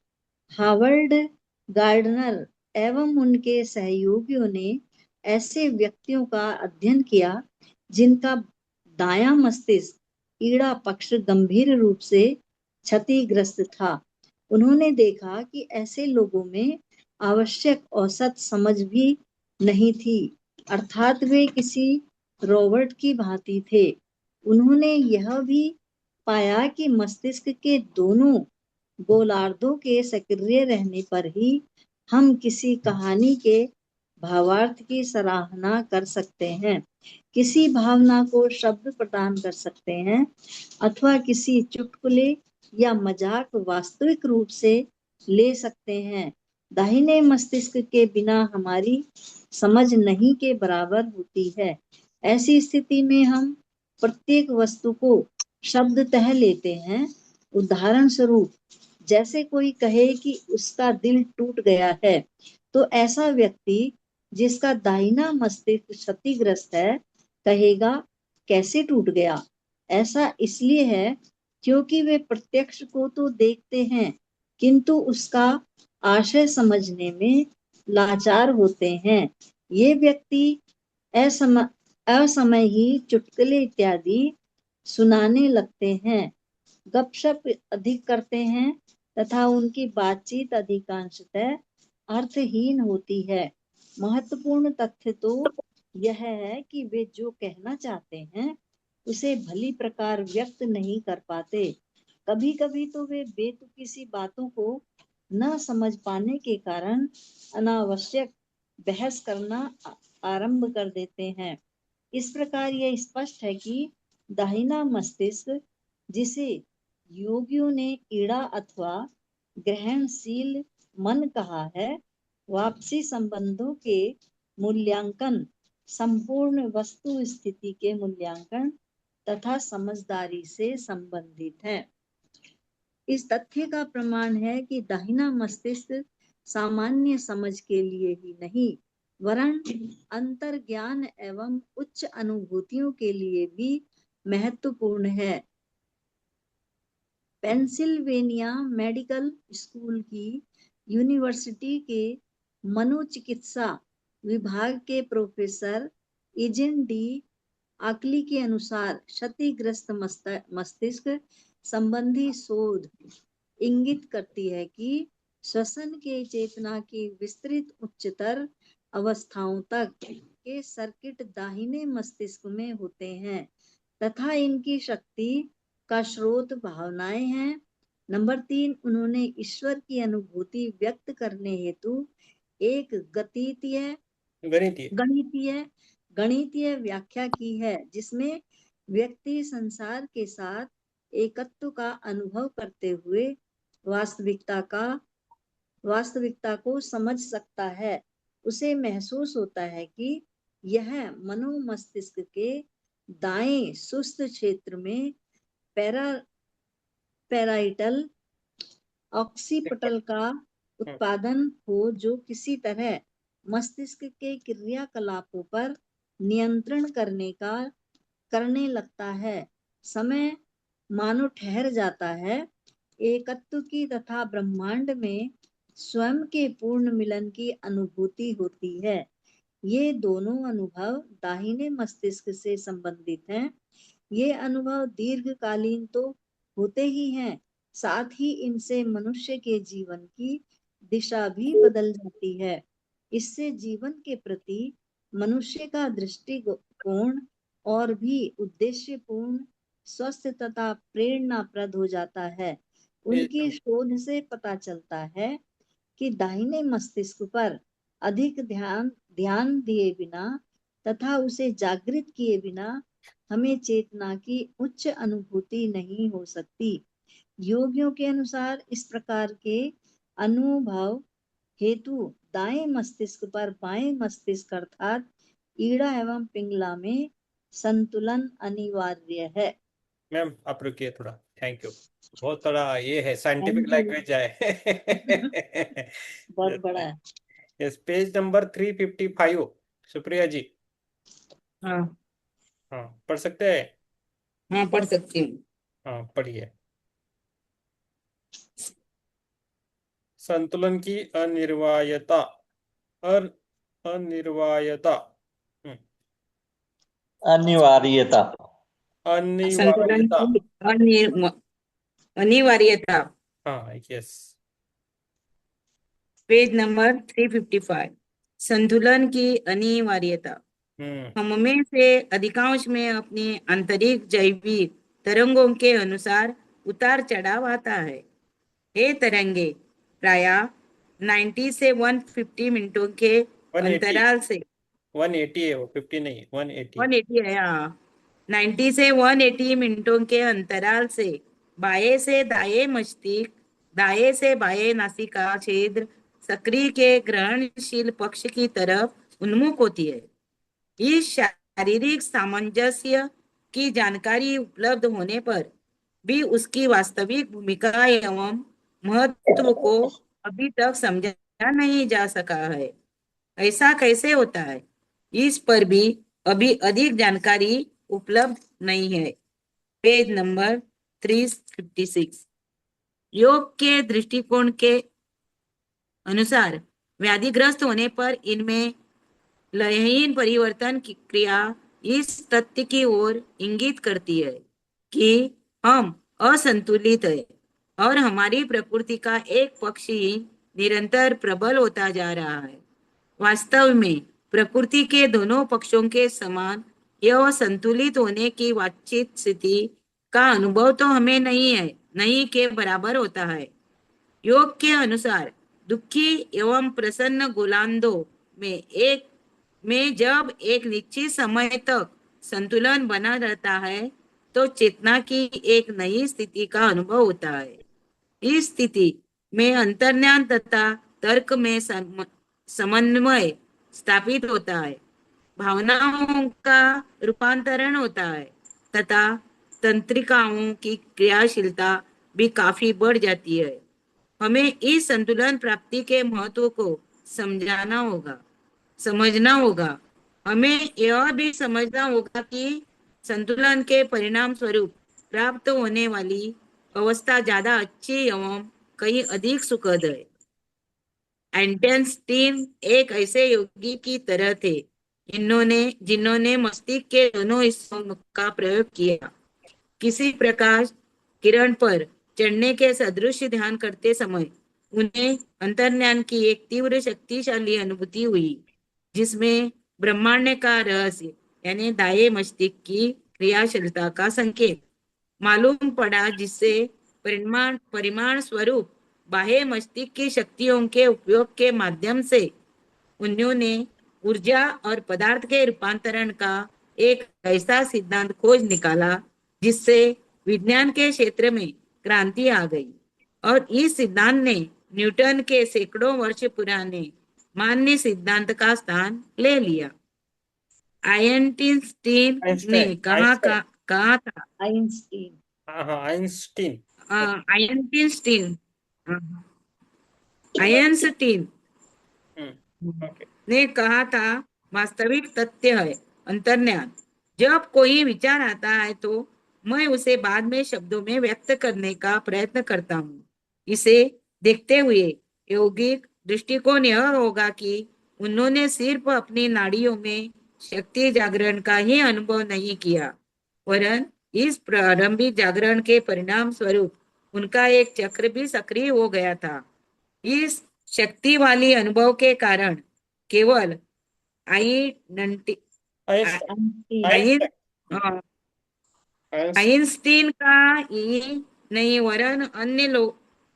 हार्वर्ड गार्डनर एवं उनके सहयोगियों ने ऐसे व्यक्तियों का अध्ययन किया जिनका दायां मस्तिष्क ईड़ा पक्ष गंभीर रूप से क्षतिग्रस्त था। उन्होंने देखा कि ऐसे लोगों में आवश्यक औसत समझ भी नहीं थी, अर्थात वे किसी रोबोट की भांति थे। उन्होंने यह भी पाया कि मस्तिष्क के दोनों गोलार्धों के सक्रिय रहने पर ही हम किसी कहानी के भावार्थ की सराहना कर सकते हैं, किसी भावना को शब्द प्रदान कर सकते हैं अथवा किसी चुटकुले या मजाक वास्तविक रूप से ले सकते हैं। दाहिने मस्तिष्क के बिना हमारी समझ नहीं के बराबर होती है। ऐसी स्थिति में हम प्रत्येक वस्तु को शब्दतः लेते हैं। उदाहरण स्वरूप, जैसे कोई कहे कि उसका दिल टूट गया है, तो ऐसा व्यक्ति जिसका दाहिना मस्तिष्क क्षतिग्रस्त है कहेगा, कैसे टूट गया? ऐसा इसलिए है क्योंकि वे प्रत्यक्ष को तो देखते हैं, किंतु उसका आशय समझने में लाचार होते हैं। ये व्यक्ति असमय ही चुटकुले इत्यादि सुनाने लगते हैं, गपशप अधिक करते हैं तथा उनकी बातचीत अधिकांशतः अर्थहीन होती है। महत्वपूर्ण तथ्य तो यह है कि वे जो कहना चाहते हैं उसे भली प्रकार व्यक्त नहीं कर पाते। कभी कभी तो वे बेतुकी सी बातों को न समझ पाने के कारण अनावश्यक बहस करना आरंभ कर देते हैं। इस प्रकार यह स्पष्ट है कि दाहिना मस्तिष्क, जिसे योगियों ने ईड़ा अथवा ग्रहणशील मन कहा है, वापसी संबंधों के मूल्यांकन, संपूर्ण वस्तु स्थिति के मूल्यांकन तथा समझदारी से संबंधित है। इस तथ्य का प्रमाण है कि दाहिना मस्तिष्क सामान्य समझ के लिए ही नहीं, वरन अंतर्ज्ञान एवं उच्च अनुभूतियों के लिए भी महत्वपूर्ण है। पेंसिल्वेनिया मेडिकल स्कूल की यूनिवर्सिटी के मनोचिकित्सा विभाग के प्रोफेसर इजिन डी आकली के अनुसार क्षतिग्रस्त मस्तिष्क संबंधी शोध इंगित करती है कि श्वसन के चेतना की विस्तृत उच्चतर अवस्थाओं तक के सर्किट दाहिने मस्तिष्क में होते हैं तथा इनकी शक्ति का स्रोत भावनाएं हैं। नंबर 3, उन्होंने ईश्वर की अनुभूति व्यक्त करने हेतु एक गणितीय व्याख्या की है जिसमें व्यक्ति संसार के साथ एकत्व का अनुभव करते हुए वास्तविकता को समझ सकता है। उसे महसूस होता है कि यह मनोमस्तिष्क के दाएं सुस्त क्षेत्र में पैराइटल ऑक्सीपिटल का उत्पादन हो जो किसी तरह मस्तिष्क के क्रियाकलापों पर नियंत्रण करने लगता है। समय मानो ठहर जाता है। एकत्व की तथा ब्रह्मांड में स्वयं के पूर्ण मिलन की अनुभूति होती है। ये दोनों अनुभव दाहिने मस्तिष्क से संबंधित हैं। ये अनुभव दीर्घकालीन तो होते ही हैं, साथ ही इनसे मनुष्य के जीवन की दिशा भी बदल जाती है। इससे जीवन के प्रति मनुष्य का दृष्टिकोण और भी उद्देश्यपूर्ण, स्वस्थ तथा प्रेरणाप्रद हो जाता है। उनकी शोध से पता चलता है कि दाहिने मस्तिष्क पर अधिक ध्यान दिए बिना तथा उसे जागृत किए बिना हमें चेतना की उच्च अनुभूति नहीं हो सकती। योगियों के अनुसार इस प्रकार के अनुभव हेतु दाएं मस्तिष्क पर बाएं मस्तिष्क अर्थात ईड़ा एवं पिंगला में संतुलन अनिवार्य है। मैम आप रुकिए थोड़ा, थैंक यू। बहुत थोड़ा ये है, साइंटिफिक लैंग्वेज है। बहुत बड़ा है। यस, पेज नंबर 355, सुप्रिया जी। हाँ हाँ, पढ़ सकते हैं? हाँ, पढ़ सकती हूँ। हाँ, पढ़िए। संतुलन की अनिवार्यता। अनिवार्यता। अनिवार्यता। संतुलन अनिवार्यता। की अनिवार्यता। हाँ, यस। पेज नंबर 355, संतुलन की अनिवार्यता। हम में से अधिकांश में अपनी आंतरिक जैविक तरंगों के अनुसार उतार चढ़ाव आता है। ये तरंगे प्रायः 90 से 150 मिनटों के 180 अंतराल से 180 है वो, 50 नहीं, 180। 180 है, हाँ। 90 से 180 मिनटों के अंतराल से बाएं से दाएं मस्तिष्क, दाएं से बाएं नासिका छिद्र सक्रिय के ग्रहणशील पक्ष की तरफ उन्मुख होती है। इस शारीरिक सामंजस्य की जानकारी उपलब्ध होने पर भी उसकी वास्तविक भूमिका एवं महत्व को अभी तक समझा नहीं जा सका है। ऐसा कैसे होता है, इस पर भी अभी अधिक जानकारी उपलब्ध नहीं है। Page number 356। योग के दृष्टिकोण के अनुसार व्याधिग्रस्त होने पर इनमें लयहीन परिवर्तन की क्रिया इस तथ्य की ओर इंगित करती है कि हम असंतुलित है और हमारी प्रकृति का एक पक्ष ही निरंतर प्रबल होता जा रहा है। वास्तव में प्रकृति के दोनों पक्षों के समान यह संतुलित होने की वांछित स्थिति का अनुभव तो हमें नहीं के बराबर होता है। योग के अनुसार दुखी एवं प्रसन्न गोलांधों में जब एक निश्चित समय तक संतुलन बना रहता है तो चेतना की एक नई स्थिति का अनुभव होता है। इस स्थिति में अंतर्ज्ञान तथा तर्क में समन्वय स्थापित होता है, भावनाओं का रूपांतरण होता है तथा तंत्रिकाओं की क्रियाशीलता भी काफी बढ़ जाती है। हमें इस संतुलन प्राप्ति के महत्व को समझना होगा। हमें यह भी समझना होगा कि संतुलन के परिणाम स्वरूप प्राप्त होने वाली अवस्था ज्यादा अच्छी एवं कहीं अधिक सुखद है। आइंस्टाइन एक ऐसे योगी की तरह थे जिन्होंने मस्तिष्क के दोनों हिस्सों का प्रयोग किया, किसी प्रकाश किरण पर चढ़ने के सदृश ध्यान करते समय उन्हें अंतर्ज्ञान की एक तीव्र शक्तिशाली अनुभूति हुई, जिसमें ब्रह्मांड का रहस्य यानी दाएं मस्तिष्क की क्रियाशीलता का संकेत मालूम पड़ा, जिससे परिमाण स्वरूप बाह्य मस्तिष्क की शक्तियों के उपयोग के माध्यम से उन्होंने ऊर्जा और पदार्थ के रूपांतरण का एक ऐसा सिद्धांत खोज निकाला जिससे विज्ञान के क्षेत्र में क्रांति आ गई और इस सिद्धांत ने न्यूटन के सैकड़ों वर्ष पुराने मान्य सिद्धांत का स्थान ले लिया। आइंस्टीन ने कहा था आइंस्टीन हाँ आइंस्टीन आइंस्टीन आइंस्टीन ओके ने कहा था, वास्तविक तथ्य है अंतर्ज्ञान। जब कोई विचार आता है तो मैं उसे बाद में शब्दों में व्यक्त करने का प्रयत्न करता हूँ। इसे देखते हुए यौगिक दृष्टिकोण यह होगा कि उन्होंने सिर्फ अपनी नाड़ियों में शक्ति जागरण का ही अनुभव नहीं किया, वरन इस प्रारंभिक जागरण के परिणाम स्वरूप उनका एक चक्र भी सक्रिय हो गया था। इस शक्ति वाली अनुभव के कारण केवल आइंस्टीन का ही नहीं वरन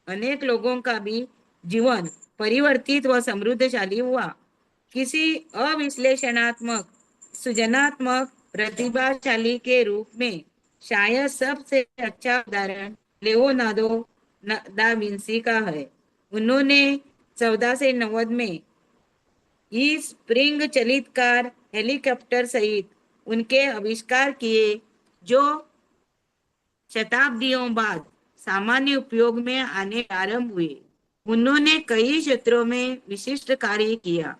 अनेक लोगों का भी जीवन परिवर्तित व समृद्धशाली हुआ। किसी अविश्लेषणात्मक सृजनात्मक प्रतिभाशाली के रूप में शायद सबसे अच्छा उदाहरण लियोनार्डो दा विंसी का है। उन्होंने 1490 में इस स्प्रिंग चलित कार हेलीकॉप्टर सहित उनके आविष्कार किए, जो शताब्दियों बाद सामान्य उपयोग में आने आरंभ हुए। उन्होंने कई क्षेत्रों में विशिष्ट कार्य किया।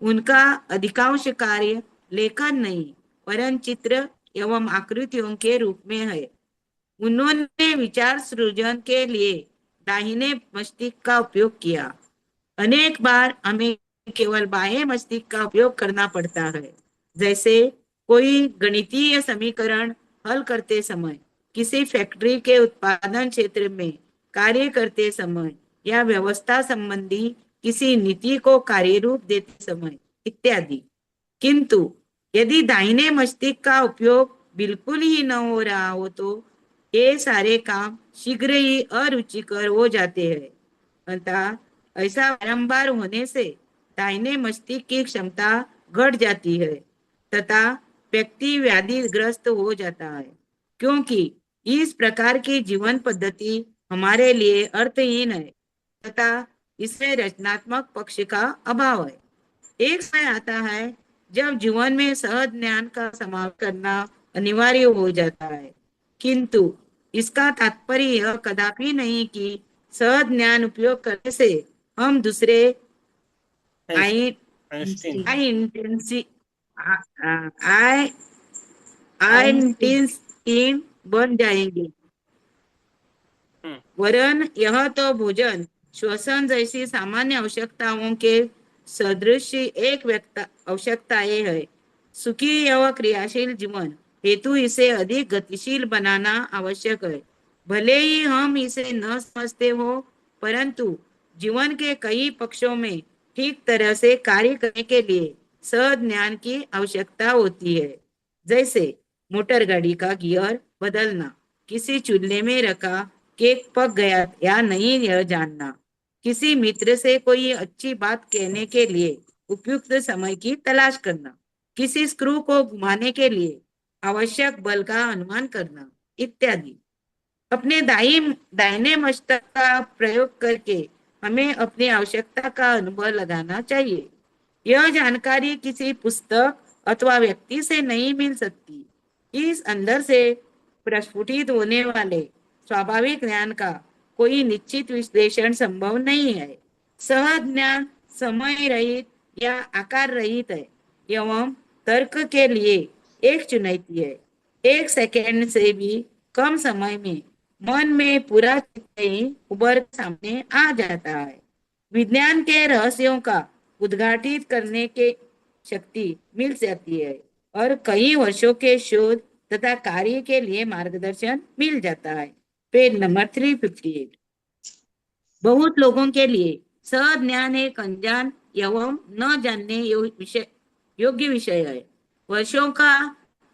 उनका अधिकांश कार्य लेखन नहीं वरन चित्र एवं आकृतियों के रूप में है। उन्होंने विचार सृजन के लिए दाहिने मस्तिष्क का उपयोग किया। अनेक बार हमें केवल बाह्य मस्तिष्क का उपयोग करना पड़ता है, जैसे कोई गणितीय समीकरण हल करते समय, किसी फैक्ट्री के उत्पादन क्षेत्र में कार्य करते समय या व्यवस्था संबंधी किसी नीति को कार्य रूप देते समय इत्यादि। किंतु यदि दाहिने मस्तिष्क का उपयोग बिल्कुल ही न हो रहा हो तो ये सारे काम शीघ्र ही अरुचिकर हो जाते हैं। अतः ऐसा बारंबार होने से दाहिने मस्तिष्क की क्षमता घट जाती है तथा व्यक्ति व्याधिग्रस्त हो जाता है, क्योंकि इस प्रकार की जीवन पद्धति हमारे लिए अर्थहीन है तथा इसमें रचनात्मक पक्ष का अभाव है। एक समय आता है जब जीवन में सहज ज्ञान का समावेश करना अनिवार्य हो जाता है, किंतु इसका तात्पर्य यह कदापि नहीं कि सहज ज्ञान उपयोग करने से हम दूसरे आइंस्टीन बन जाएंगे, वरन यह तो भोजन श्वसन जैसी सामान्य आवश्यकताओं के सदृश एक आवश्यकताएं है। सुखी एवं क्रियाशील जीवन हेतु इसे अधिक गतिशील बनाना आवश्यक है। भले ही हम इसे न समझते हो, परंतु जीवन के कई पक्षों में ठीक तरह से कार्य करने के लिए सहज ज्ञान की आवश्यकता होती है, जैसे मोटर गाड़ी का गियर बदलना, किसी चूल्हे में रखा केक पक गया या नहीं यह जानना, किसी मित्र से कोई अच्छी बात कहने के लिए उपयुक्त समय की तलाश करना, किसी स्क्रू को घुमाने के लिए आवश्यक बल का अनुमान करना इत्यादि। अपने दाहिने मस्तिष्क का प्रयोग करके हमें अपनी आवश्यकता का अनुभव लगाना चाहिए। यह जानकारी किसी पुस्तक अथवा व्यक्ति से नहीं मिल सकती। इस अंदर से प्रस्फुटित होने वाले स्वाभाविक ज्ञान का कोई निश्चित विश्लेषण संभव नहीं है। सहज ज्ञान समय रहित या आकार रहित है एवं तर्क के लिए एक चुनौती है। एक सेकंड से भी कम समय में मन में पूरा चित्र ही उभर सामने आ जाता है। विज्ञान के रहस्यों का उद्घाटित करने के शक्ति मिल जाती है और कई वर्षों के शोध तथा कार्य के लिए मार्गदर्शन मिल जाता है। Page number 358। बहुत लोगों के लिए सहज ज्ञान एक अनजान एवं न जानने योग्य विषय है। वर्षों का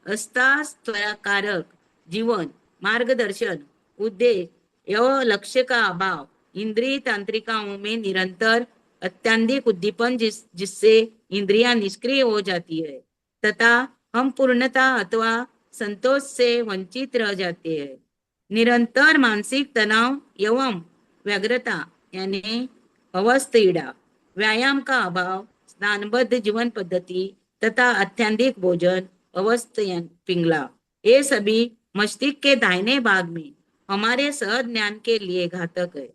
अस्वास्थ्यकारक जीवन, मार्गदर्शन, उद्देश्य एवं लक्ष्य का अभाव, इंद्रिय तांत्रिकाओं में निरंतर अत्यधिक उद्दीपन जिससे इंद्रियां निष्क्रिय हो जाती है तथा हम पूर्णता अथवा संतोष से वंचित रह जाते हैं। निरंतर मानसिक तनाव एवं व्यग्रता यानी अवस्थीड़ा, व्यायाम का अभाव, स्नानबद्ध जीवन पद्धति तथा अत्यधिक भोजन, अवस्थ पिंगला, ये सभी मस्तिष्क के दाहिने भाग में हमारे सहज ज्ञान के लिए घातक है।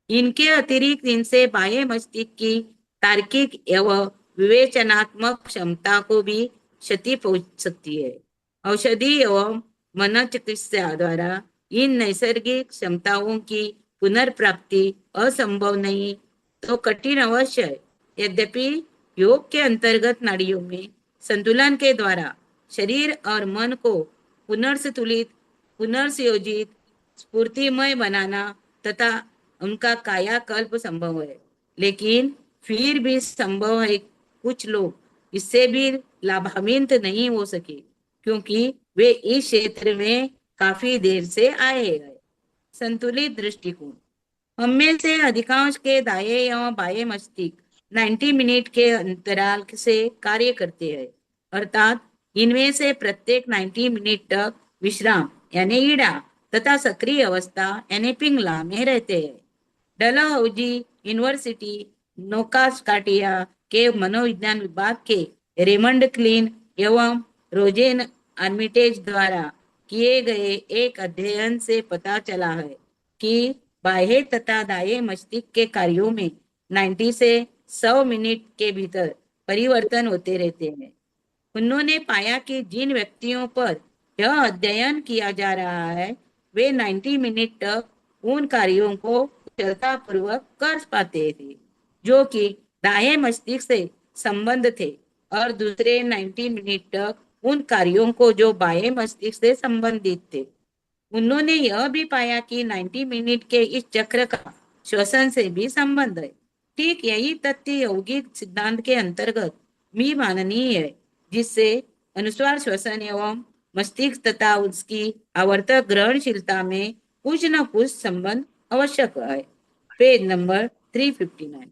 इनके अतिरिक्त इनसे बाह्य मस्तिष्क की तार्किक एवं विवेचनात्मक क्षमता को भी क्षति पहुंच सकती है। औषधि एवं मनोचिकित्सा द्वारा इन नैसर्गिक क्षमताओं की पुनर्प्राप्ति असंभव नहीं तो कठिन अवश्य है। यद्यपि योग के अंतर्गत नाड़ियों में संतुलन के द्वारा शरीर और मन को पुनर्संतुलित, पुनर्संयोजित, स्फूर्तिमय बनाना तथा उनका कायाकल्प संभव है, लेकिन फिर भी संभव है कुछ लोग इससे भी लाभान्वित नहीं हो सके क्योंकि वे इस क्षेत्र में काफी देर से आए हैं। संतुलित दृष्टिकोण, हम में से अधिकांश के दाएं एवं बाएं मस्तिष्क 90 मिनट के अंतराल से कार्य करते हैं, अर्थात इनमें से प्रत्येक 90 मिनट तक विश्राम यानी ईड़ा तथा सक्रिय अवस्था यानी पिंगला में रहते हैं। डलहौजी यूनिवर्सिटी नोवास्कॉटिया के मनोविज्ञान विभाग के रेमंड क्लीन एवं रोजेन आर्मिटेज द्वारा किए गए एक अध्ययन से पता चला है कि बाह्य तथा दाएं मस्तिष्क के कार्यों में 90 से 100 मिनट के भीतर परिवर्तन होते रहते हैं। उन्होंने पाया कि जिन व्यक्तियों पर यह अध्ययन किया जा रहा है वे 90 मिनट तक उन कार्यों को कुशलतापूर्वक कर पाते थे जो कि दाएं मस्तिष्क से संबंध थे और दूसरे 90 मिनट तक उन कार्यों को जो बाएं मस्तिष्क से संबंधित थे। उन्होंने यह भी पाया कि 90 मिनट के इस चक्र का श्वसन से भी संबंध है। ठीक यही तथ्य यौगिक सिद्धांत के अंतर्गत भी माननीय है, जिससे अनुस्वार श्वसन एवं मस्तिष्क तथा उसकी आवर्तक ग्रहणशीलता में कुछ न कुछ संबंध आवश्यक है। Page number 359।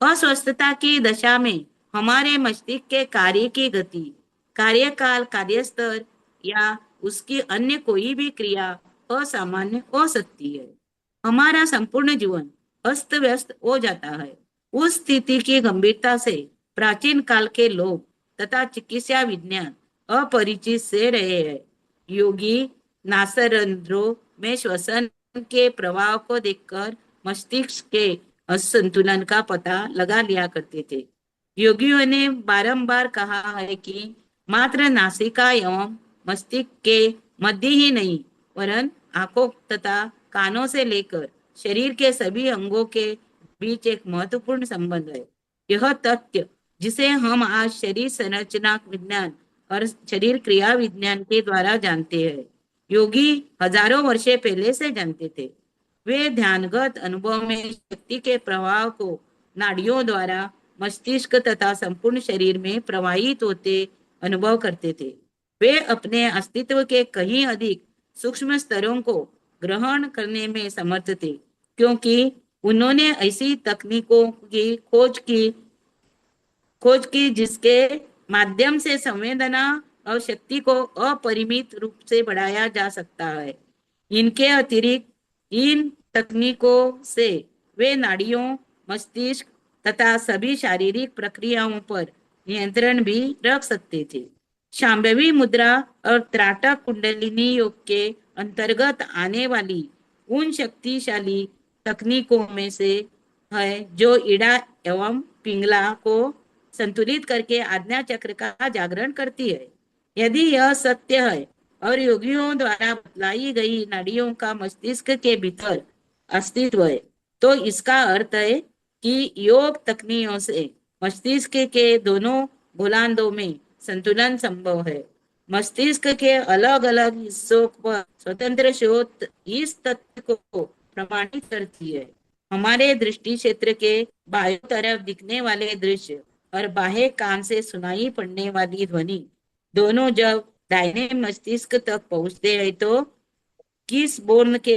अस्वस्थता की दशा में हमारे मस्तिष्क के कार्य की गति, कार्यकाल, कार्यस्तर या उसकी अन्य कोई भी क्रिया असामान्य हो सकती है। हमारा संपूर्ण जीवन अस्त व्यस्त हो जाता है। उस स्थिति की गंभीरता से प्राचीन काल के लोग तथा चिकित्सा विज्ञान अपरिचित से रहे हैं। योगी नासरंध्रों में श्वसन के प्रभाव को देखकर मस्तिष्क के असंतुलन का पता लगा लिया करते थे। योगियों ने बारंबार कहा है कि मात्र नासिका एवं मस्तिष्क के मध्य ही नहीं वरन आंखों तथा कानों से लेकर शरीर के सभी अंगों के बीच एक महत्वपूर्ण संबंध है। यह तथ्य जिसे हम आज शरीर संरचना विज्ञान और शरीर क्रिया विज्ञान के द्वारा जानते हैं, योगी हजारों वर्षे पहले से जानते थे। वे ध्यानगत अनुभव में शक्ति के प्रवाह को नाड़ियों द्वारा मस्तिष्क तथा संपूर्ण शरीर में प्रवाहित होते अनुभव करते थे। वे अपने अस्तित्व के कहीं अधिक सूक्ष्म स्तरों को ग्रहण करने में समर्थ थे क्योंकि उन्होंने ऐसी तकनीकों की खोज की जिसके माध्यम से संवेदना और शक्ति को अपरिमित रूप से बढ़ाया जा सकता है। इनके अतिरिक्त इन तकनीकों से वे नाड़ियों, मस्तिष्क तथा सभी शारीरिक प्रक्रियाओं पर नियंत्रण भी रख सकते थे। शांभवी मुद्रा और त्राटक कुंडलिनी योग के अंतर्गत आने वाली उन शक्तिशाली तकनीकों में से है जो ईड़ा एवं पिंगला को संतुलित करके आज्ञा चक्र का जागरण करती है। यदि यह सत्य है और योगियों द्वारा बतलाई गई नाड़ियों का मस्तिष्क के भीतर अस्तित्व है तो इसका अर्थ है कि योग तकनीकों से मस्तिष्क के दोनों गोलार्धों में संतुलन संभव है। मस्तिष्क के अलग अलग हिस्सों पर स्वतंत्र शोध इस तथ्य को प्रमाणित करती है। हमारे दृष्टि क्षेत्र के बाएं तरफ दिखने वाले दृश्य और बाह्य कान से सुनाई पड़ने वाली ध्वनि दोनों जब दाहिने मस्तिष्क तक पहुंचते हैं तो किस बोर्न के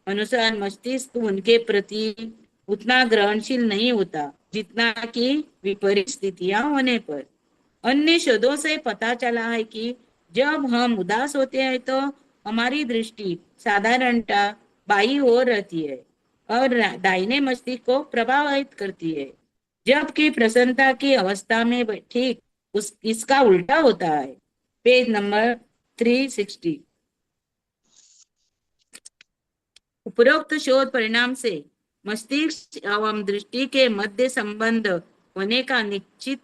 अनुसार मस्तिष्क उनके प्रति उतना ग्रहणशील नहीं होता जितना कि विपरीत स्थितियां होने पर। अन्य शोधों से पता चला है कि जब हम उदास होते हैं तो हमारी दृष्टि साधारणतः बाईं ओर रहती है और दाहिने मस्तिष्क को प्रभावित करती है, जबकि प्रसन्नता की अवस्था में ठीक इसका उल्टा होता है। Page number 360। उपरोक्त शोध परिणाम से मस्तिष्क एवं दृष्टि के मध्य संबंध होने का निश्चित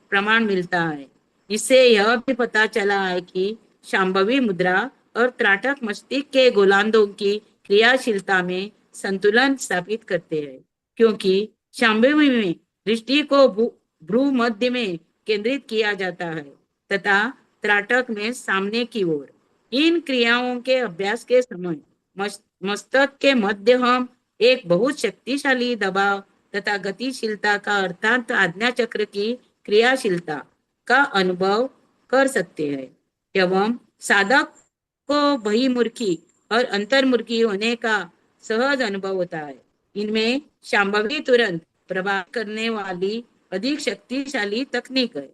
प्रमाण मिलता है। इससे यह भी पता चला है कि शांभवी मुद्रा और त्राटक मस्तिष्क के गोलार्धों की क्रियाशीलता में संतुलन स्थापित करते हैं, क्योंकि शांभवी में दृष्टि को भ्रू मध्य में केंद्रित किया जाता है तथा त्राटक में सामने की ओर। इन क्रियाओं के अभ्यास के समय मस्तक के मध्य हम एक बहुत शक्तिशाली दबाव तथा गतिशीलता का अर्थात आज्ञा चक्र की क्रियाशीलता का अनुभव कर सकते हैं एवं साधक को बहिर्मुखी और अंतर्मुखी होने का सहज अनुभव होता है। इनमें शांभवी तुरंत प्रभाव करने वाली अधिक शक्तिशाली तकनीक है।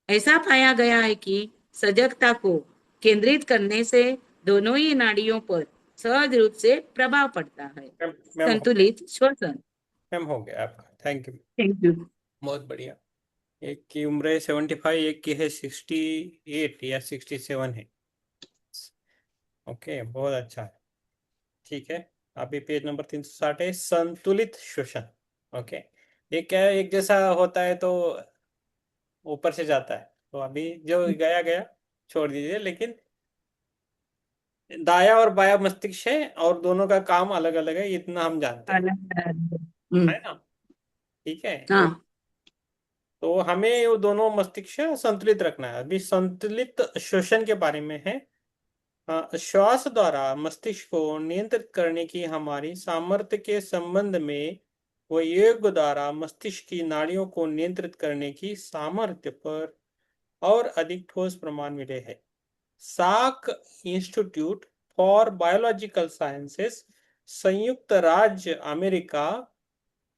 ऐसा पाया गया है कि सजगता को केंद्रित करने से दोनों ही नाड़ियों पर सहज रूप से प्रभाव पड़ता है। मैम संतुलित श्वसन। मैम हो गया आपका, थैंक यू, थैंक यू। बहुत बढ़िया। एक की उम्र है 75, एक की है 68 या 67 है। ओके, बहुत अच्छा है, ठीक है। अभी पेज नंबर 360 है, संतुलित श्वसन। ओके, ये क्या है, एक जैसा होता है तो ऊपर से जाता है, तो अभी जो गया गया छोड़ दीजिए, लेकिन दाया और बाया मस्तिष्क है और दोनों का काम अलग अलग है, इतना हम जानते हैं, है ना? ठीक है। हाँ। तो हमें वो दोनों मस्तिष्क संतुलित रखना है। अभी संतुलित श्वसन के बारे में है। श्वास द्वारा मस्तिष्क को नियंत्रित करने की हमारी सामर्थ्य के संबंध में व योग द्वारा मस्तिष्क की नाड़ियों को नियंत्रित करने की सामर्थ्य पर और अधिक ठोस प्रमाण मिले हैं। साक इंस्टीट्यूट फॉर बायोलॉजिकल साइंसेस, संयुक्त राज्य अमेरिका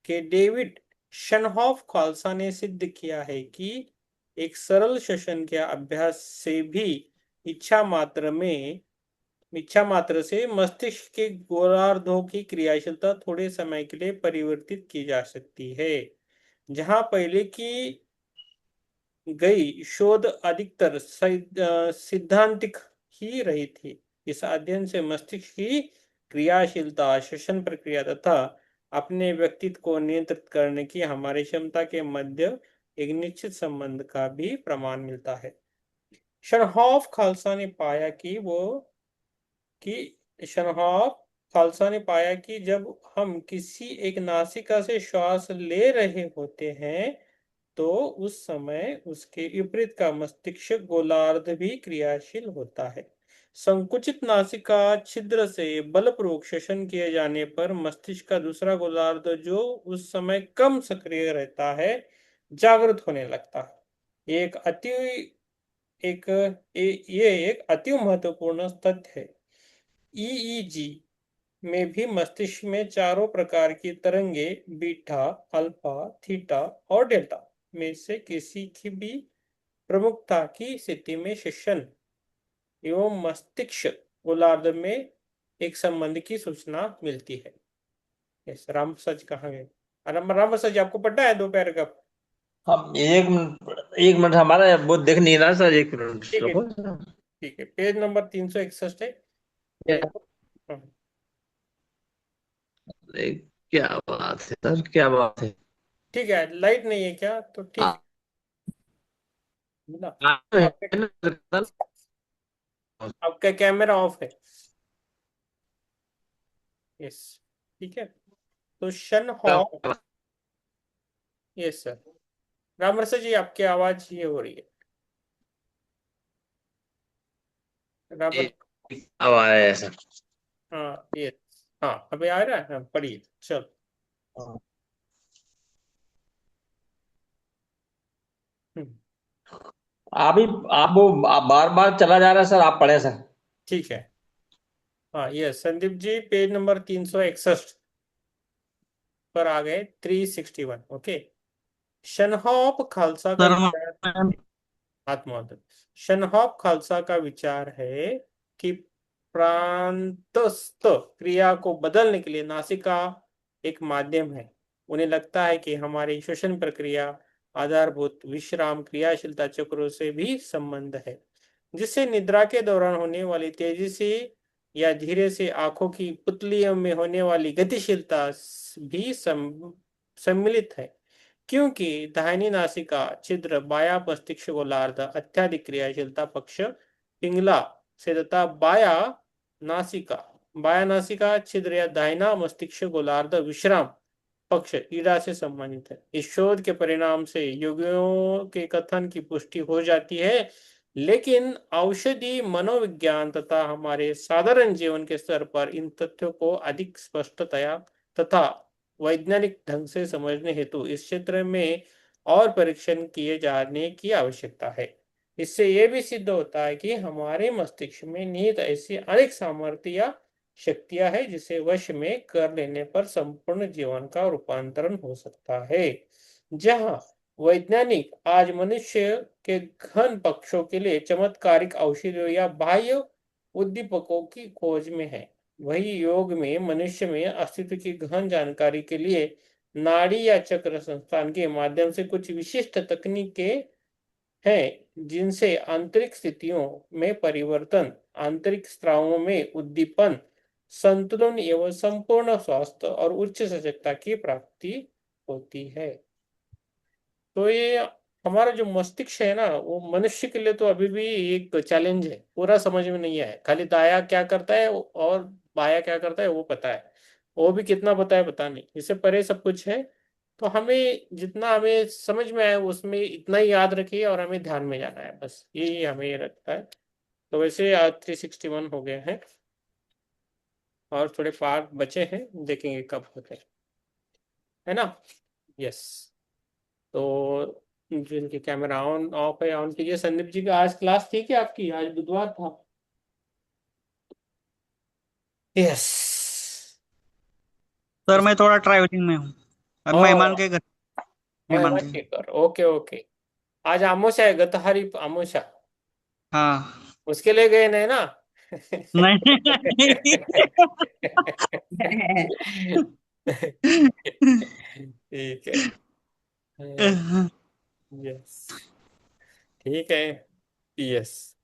के डेविड शनहॉफ खालसा ने सिद्ध किया है कि एक सरल श्वसन के अभ्यास से भी इच्छा मात्र से मस्तिष्क के गोलार्धों की क्रियाशीलता थोड़े समय के लिए परिवर्तित की जा सकती है। जहां पहले की गई शोध अधिकतर सिद्धांतिक ही रही थी, इस अध्ययन से मस्तिष्क की क्रियाशीलता, श्वसन प्रक्रिया तथा अपने व्यक्तित्व को नियंत्रित करने की हमारी क्षमता के मध्य एक निश्चित संबंध का भी प्रमाण मिलता है। शनहॉफ खालसा ने पाया कि जब हम किसी एक नासिका से श्वास ले रहे होते हैं तो उस समय उसके विपरीत का मस्तिष्क गोलार्ध भी क्रियाशील होता है। संकुचित नासिका छिद्र से बलपूर्वक श्वसन किए जाने पर मस्तिष्क का दूसरा गोलार्ध, जो उस समय कम सक्रिय रहता है, जागृत होने लगता है। ये एक अति महत्वपूर्ण तथ्य है। ईईजी में भी मस्तिष्क में चारों प्रकार की तरंगे बीटा, अल्फा, थीटा और डेल्टा में से किसी की भी प्रमुखता की स्थिति में श्वसन एवं मस्तिष्क गोलार्ध में एक संबंध की सूचना मिलती है। यस, राम सच कहाँ गए? राम सच आपको पढ़ना है दोपहर का? हम एक मिनट हमारा वो देख नहीं रहा सर, एक मिनट ठीक है, रुको। ठीक है, पेज नंबर 361 है। देखो, हाँ, अरे, क्या बात है सर, क्या बात है। ठीक है, लाइट नहीं है क्या? तो ठीक आ- है ना। है आपका ना सर? आपका कैमरा ऑफ है। यस, ठीक है। तो शन हॉफ, यस सर, रामरस जी आपकी आवाज ये हो रही है। रामर, अब आ रहा है सर। हाँ ये, हाँ अभी आ रहा है, हाँ, पढ़िए चल। हम्म, आप वो बार बार चला जा रहा है सर, आप पढ़े सर। ठीक है। हाँ ये संदीप जी पेज नंबर 361 पर आ गए, 361। ओके। शनहॉप खालसा का सर विचार, आत्मवाद, शनहॉप खालसा का विचार है कि प्रांतस्थ क्रिया को बदलने के लिए नासिका एक माध्यम है। उन्हें लगता है कि हमारी श्वसन प्रक्रिया आधारभूत विश्राम क्रियाशीलता चक्रों से भी संबंध है, जिससे निद्रा के दौरान होने वाली तेजी से या धीरे से आंखों की पुतलियों में होने वाली गतिशीलता भी सम्मिलित है। क्योंकि दाहिनी नासिका छिद्र बाया मस्तिष्क गोलार्ध अत्यधिक क्रियाशीलता पक्ष पिंगला से तथा बाया नासिका छिद्र या दाहिना मस्तिष्क गोलार्ध विश्राम पक्ष ईड़ा से संबंधित है। इस शोध के परिणाम से योगियों के कथन की पुष्टि हो जाती है, लेकिन औषधि मनोविज्ञान तथा हमारे साधारण जीवन के स्तर पर इन तथ्यों को अधिक स्पष्टतया तथा वैज्ञानिक ढंग से समझने हेतु इस क्षेत्र में और परीक्षण किए जाने की आवश्यकता है। इससे यह भी सिद्ध होता है कि हमारे मस्तिष्क में निहित ऐसी अनेक सामर्थ्य या शक्तियां है जिसे वश में कर लेने पर संपूर्ण जीवन का रूपांतरण हो सकता है। जहां वैज्ञानिक आज मनुष्य के घन पक्षों के लिए चमत्कारिक औषधियों या बाह्य उद्दीपकों की खोज में है, वही योग में मनुष्य में अस्तित्व की गहन जानकारी के लिए नाड़ी या चक्र संस्थान के माध्यम से कुछ विशिष्ट तकनीकें हैं, जिनसे आंतरिक स्थितियों में परिवर्तन, आंतरिक स्रावों में उद्दीपन, संतुलन एवं संपूर्ण स्वास्थ्य और उच्च सजगता की प्राप्ति होती है। तो ये हमारा जो मस्तिष्क है ना, वो मनुष्य के लिए तो अभी भी एक चैलेंज है, पूरा समझ में नहीं आया। खाली दाया क्या करता है और बाया क्या करता है वो पता है, वो भी कितना पता है पता नहीं, इससे परे सब कुछ है। तो हमें जितना हमें समझ में आया उसमें इतना ही याद रखिए और हमें ध्यान में जाना है, बस यही हमें ये रखता है। तो वैसे आज 361 हो गए हैं और थोड़े पार्ट बचे हैं, देखेंगे कब होते हैं, है ना। यस। तो जिनके कैमरा ऑन ऑफ है ऑन कीजिए। संदीप जी का आज क्लास थी क्या आपकी? आज बुधवार था। यस। सर मैं थोड़ा ट्रैवलिंग में हूँ, अब ओ, मेहमान के घर, मेहमान मेहमान के। के कर, ओके ओके। आज आमोशा है, गतहारी आमोशा, हाँ। उसके लिए गए नहीं ना? नहीं। ठीक है। यस, ठीक है। यस।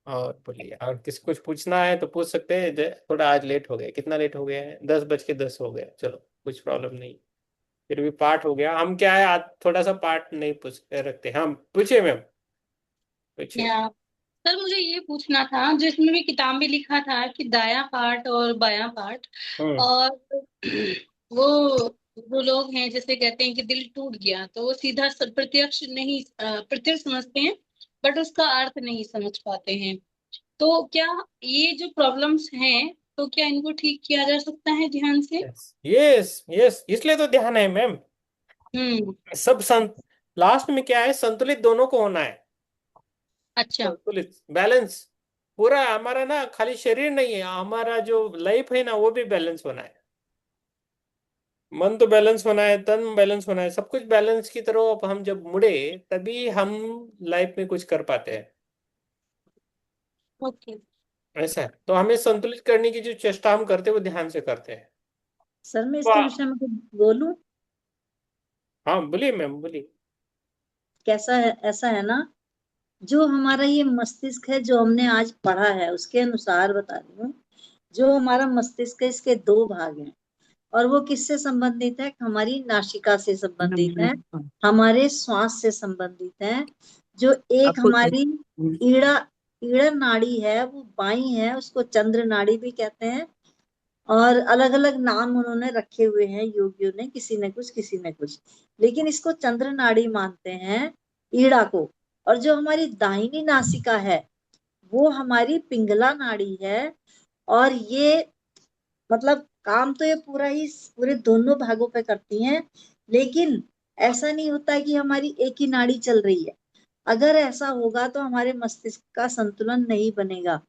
और बोलिए, और किसी कुछ पूछना है तो पूछ सकते हैं। थोड़ा आज लेट हो गया, कितना लेट हो गया है? 10:10 हो गया, चलो कुछ प्रॉब्लम नहीं। फिर भी पार्ट हो गया। हम क्या है आज थोड़ा सा पार्ट नहीं पूछ रखते हम। पूछिए मैम, पूछिए। या सर मुझे ये पूछना था, जिसमें भी किताब में लिखा था कि दाया पार्ट और बायां पार्ट, हम्म। और वो वो लोग हैं जैसे कहते हैं कि दिल टूट गया तो वो सीधा प्रत्यक्ष नहीं, प्रत्यक्ष समझते हैं बट उसका अर्थ नहीं समझ पाते हैं। तो क्या ये जो प्रॉब्लम्स हैं, तो क्या इनको ठीक किया जा सकता है ध्यान से? यस यस यस, इसलिए तो ध्यान है मैम। हम्म। सब लास्ट में क्या है, संतुलित दोनों को होना है। अच्छा। संतुलित, बैलेंस पूरा हमारा ना, खाली शरीर नहीं है, हमारा जो लाइफ है ना वो भी बैलेंस होना है। मन तो बैलेंस होना है, तन बैलेंस होना है, सब कुछ बैलेंस की तरफ हम जब मुड़े तभी हम लाइफ में कुछ कर पाते हैं। ओके। ऐसा है, तो हमें संतुलित करने की जो चेष्टा हम करते हैं वो ध्यान से करते हैं। सर मैं इसके वाह। विषय में कुछ बोलूं? हाँ बोलिए मैम, बोलिए। कैसा है, ऐसा है ना, जो हमारा ये मस्तिष्क है, जो हमने आज पढ़ा है उसके अनुसार बता रही हूँ। जो हमारा मस्तिष्क है, इसके दो भाग हैं, और वो किससे संबंधित है? हमारी नासिका से संबंधित है, हमारे श्वास से संबंधित है। जो एक आपको हमारी ईड़ा ईड़ा नाड़ी है, वो बाई है, उसको चंद्र नाड़ी भी कहते हैं। और अलग अलग नाम उन्होंने रखे हुए हैं योगियों ने, किसी ने कुछ किसी ने कुछ, लेकिन इसको चंद्र नाड़ी मानते हैं ईड़ा को। और जो हमारी दाहिनी नासिका है वो हमारी पिंगला नाड़ी है। और ये मतलब काम तो ये पूरा ही पूरे दोनों भागों पे करती हैं, लेकिन ऐसा नहीं होता कि हमारी एक ही नाड़ी चल रही है। अगर ऐसा होगा तो हमारे मस्तिष्क का संतुलन नहीं बनेगा।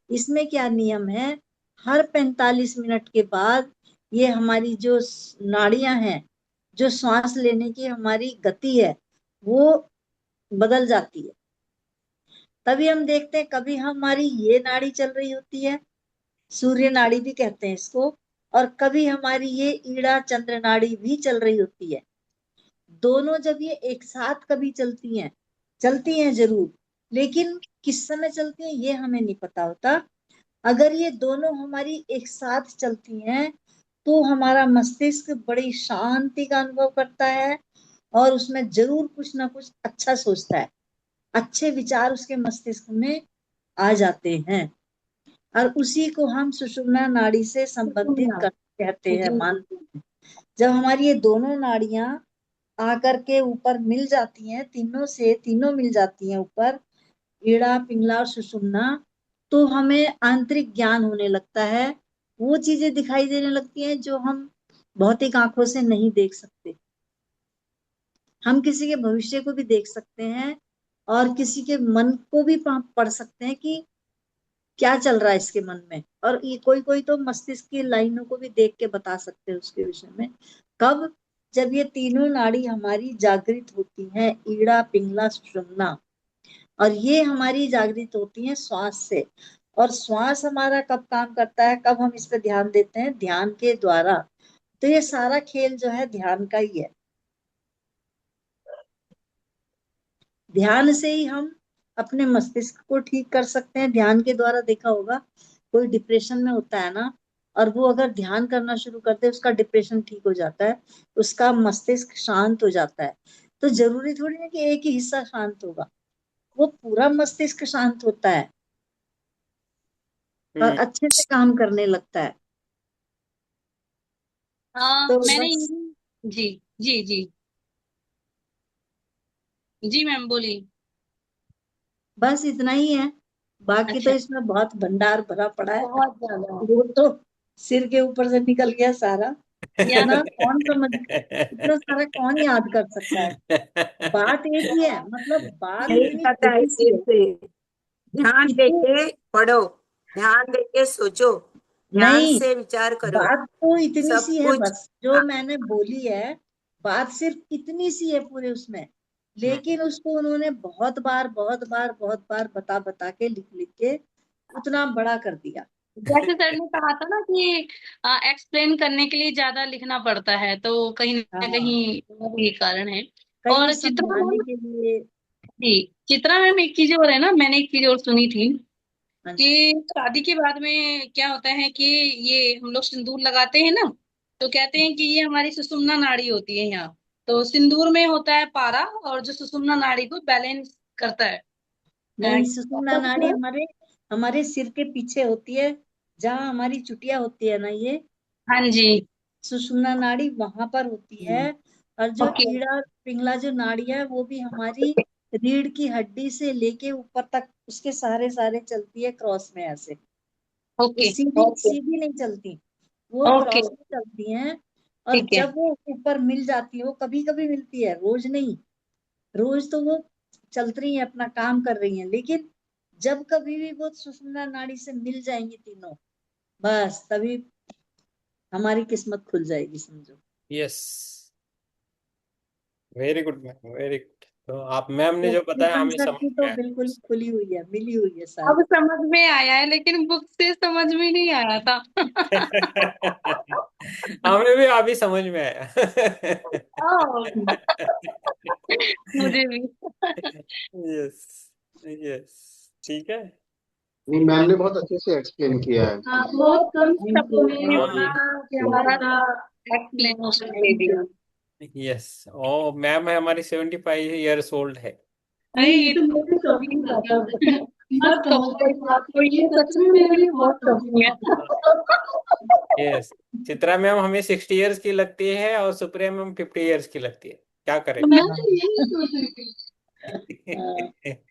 इसमें क्या नियम है, हर 45 मिनट के बाद ये हमारी जो नाड़ियां हैं, जो श्वास लेने की हमारी गति है वो बदल जाती है। तभी हम देखते हैं कभी हमारी ये नाड़ी चल रही होती है, सूर्य नाड़ी भी कहते हैं इसको, और कभी हमारी ये ईड़ा चंद्र नाड़ी भी चल रही होती है। दोनों जब ये एक साथ कभी चलती हैं जरूर, लेकिन किस समय चलती हैं ये हमें नहीं पता होता। अगर ये दोनों हमारी एक साथ चलती हैं तो हमारा मस्तिष्क बड़ी शांति का अनुभव करता है और उसमें जरूर कुछ ना कुछ अच्छा सोचता है, अच्छे विचार उसके मस्तिष्क में आ जाते हैं। और उसी को हम सुषुम्ना नाड़ी से संबंधित कहते हैं, मानते हैं। जब हमारी ये दोनों नाड़ियां आकर के ऊपर मिल जाती हैं, तीनों मिल जाती हैं ऊपर, ईड़ा पिंगला और सुषुम्ना, तो हमें आंतरिक ज्ञान होने लगता है। वो चीजें दिखाई देने लगती हैं जो हम भौतिक आंखों से नहीं देख सकते। हम किसी के भविष्य को भी देख सकते हैं और किसी के मन को भी पढ़ सकते हैं कि क्या चल रहा है इसके मन में। और ये कोई कोई तो मस्तिष्क की लाइनों को भी देख के बता सकते हैं उसके विषय में। कब? जब ये तीनों नाड़ी हमारी जागृत होती हैं, ईड़ा पिंगला सुषुम्ना, और ये हमारी जागृत होती हैं श्वास से। और श्वास हमारा कब काम करता है, कब हम इस पे ध्यान देते हैं, ध्यान के द्वारा। तो ये सारा खेल जो है ध्यान का ही है। ध्यान से ही हम अपने मस्तिष्क को ठीक कर सकते हैं। ध्यान के द्वारा देखा होगा, कोई डिप्रेशन में होता है ना, और वो अगर ध्यान करना शुरू करते हैं उसका डिप्रेशन ठीक हो जाता है, उसका मस्तिष्क शांत हो जाता है। तो जरूरी थोड़ी ना कि एक ही हिस्सा शांत होगा, वो पूरा मस्तिष्क शांत होता है और अच्छे से काम करने लगता है। तो मैंने बस जी जी जी जी मैम बोलिए। बस इतना ही है। बाकी तो अच्छा, इसमें बहुत भंडार भरा पड़ा है, बहुत ज्यादा। वो तो सिर के ऊपर से निकल गया सारा। या इतना कौन समझ, इतना सारा कौन याद कर सकता है। बात एक ही है, मतलब बात यही इतनी पता है छोटी सी सिर है। से। ध्यान इतनी देके पढ़ो, ध्यान देके सोचो, ध्यान नहीं, से विचार करो, बात तो इतनी सब सी है कुछ। बस जो हाँ, मैंने बोली है। बात सिर्फ इतनी सी है पूरे उसमें, लेकिन उसको उन्होंने बहुत बार बता बता के लिख लिख के उतना बड़ा कर दिया। जैसे सर ने कहा था ना कि एक्सप्लेन करने के लिए ज्यादा लिखना पड़ता है, तो कहीं ना हाँ, कहीं वो भी कारण है। कहीं और चित्रा समझाने मैम, के लिए। जी चित्रा मैम, एक चीज और है ना, मैंने एक चीज और सुनी थी हाँ जी। कि शादी के बाद में क्या होता है कि ये हम लोग सिंदूर लगाते हैं ना, तो कहते हैं कि ये हमारी सुषुम्ना नाड़ी होती है यहाँ। तो सिंदूर में होता है पारा, और जो सुषुम्ना नाड़ी को बैलेंस करता है। नहीं, सुषुम्ना ऐसा कुछ नाड़ी है? हमारे हमारे सिर के पीछे होती है, जहाँ हमारी चुटिया होती है ना, ये हाँ जी। सुषुम्ना नाड़ी वहां पर होती है। और जो ओके ईड़ा पिंगला जो नाड़ी है वो भी हमारी रीढ़ की हड्डी से लेके ऊपर तक उसके सारे सारे चलती है क्रॉस में ऐसे। वो ओके सीधी ओके सीधी नहीं चलती, वो ओके। क्रॉस में चलती हैं। और ठीक है। जब वो ऊपर मिल जाती है, वो कभी कभी मिलती है, रोज नहीं। रोज तो वो चल रही है, अपना काम कर रही है, लेकिन जब कभी भी वो सुषुम्ना नाड़ी से मिल जाएंगी तीनों, बस तभी हमारी किस्मत खुल जाएगी, समझो। Yes, very good ma'am, very good. तो आप मैम ने तो जो बताया हमें श्रीपंचर समझ की में तो आया। बिल्कुल खुली हुई है, मिली हुई है अब सारी। समझ में आया है, लेकिन बुक से समझ में नहीं आया था। हमें भी अभी समझ में आया। ओह, मुझे भी। यस, यस, ठीक है। नहीं, मैम ने बहुत अच्छे से एक्सप्लेन किया है। हाँ, बहुत कम थैंक शब्दों यू, में थैंक हाँ, यू, प्यारा सा एक्सप्लेनेशन दे थैंक दिया। यू। यस। ओ मैम है हमारी 75 ईयर्स ओल्ड है। नहीं, ये तो मुझे शॉकिंग था। बहुत कम है आपको, ये सच में मेरे लिए बहुत कम है। यस, चित्रा मैम हमें 60 इयर्स की लगती है और सुप्रिया मैम 50 इयर्स की लगती है, क्या करें? मैं तो यही सोच रही थी,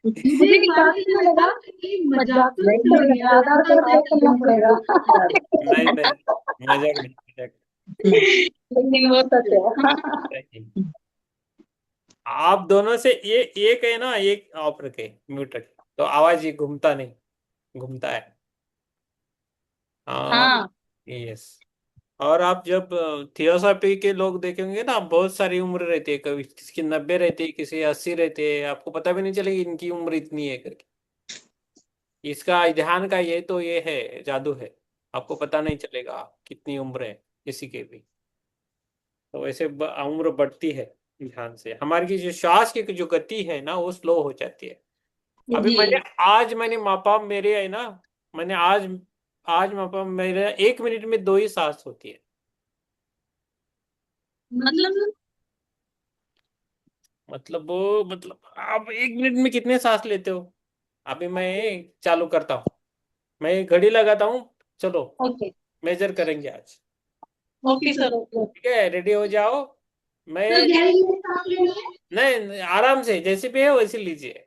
मुझे एक बात ये लगा कि मजाक तो नहीं कर रही है, आधार कार्ड चेक करना पड़ेगा। नहीं नहीं, मजाक नहीं, मजाक लेकिन वो सच है। नहीं। आप दोनों से ये एक है ना, एक ऑफ रखे, म्यूट रखे, तो आवाज ये घूमता नहीं, घूमता है। हाँ, हाँ यस। और आप जब थियोसॉफी के लोग देखेंगे ना, बहुत सारी उम्र रहती है, कभी किसी की 90 रहती है, किसी 80 रहती है, आपको पता भी नहीं चलेगी इनकी उम्र इतनी है करके। इसका ध्यान का ये तो ये है, जादू है, आपको पता नहीं चलेगा कितनी उम्र है किसी के भी। तो वैसे उम्र बढ़ती है ध्यान से, हमारी की जो श्वास की जो गति है ना, वो स्लो हो जाती है। अभी जी, मैंने मापा, मेरे है ना, मैंने आज मापा, मेरे 1 मिनट में 2 ही सांस होती है। मतलब मतलब आप 1 मिनट में कितने सांस लेते हो? अभी मैं चालू करता हूँ, मैं घड़ी लगाता हूँ, चलो ओके मेजर करेंगे आज। ओके सर, ओके ठीक है, रेडी हो जाओ। मैं सर, गहरी में सांस लेना है। नहीं, आराम से जैसे भी है वैसे लीजिए,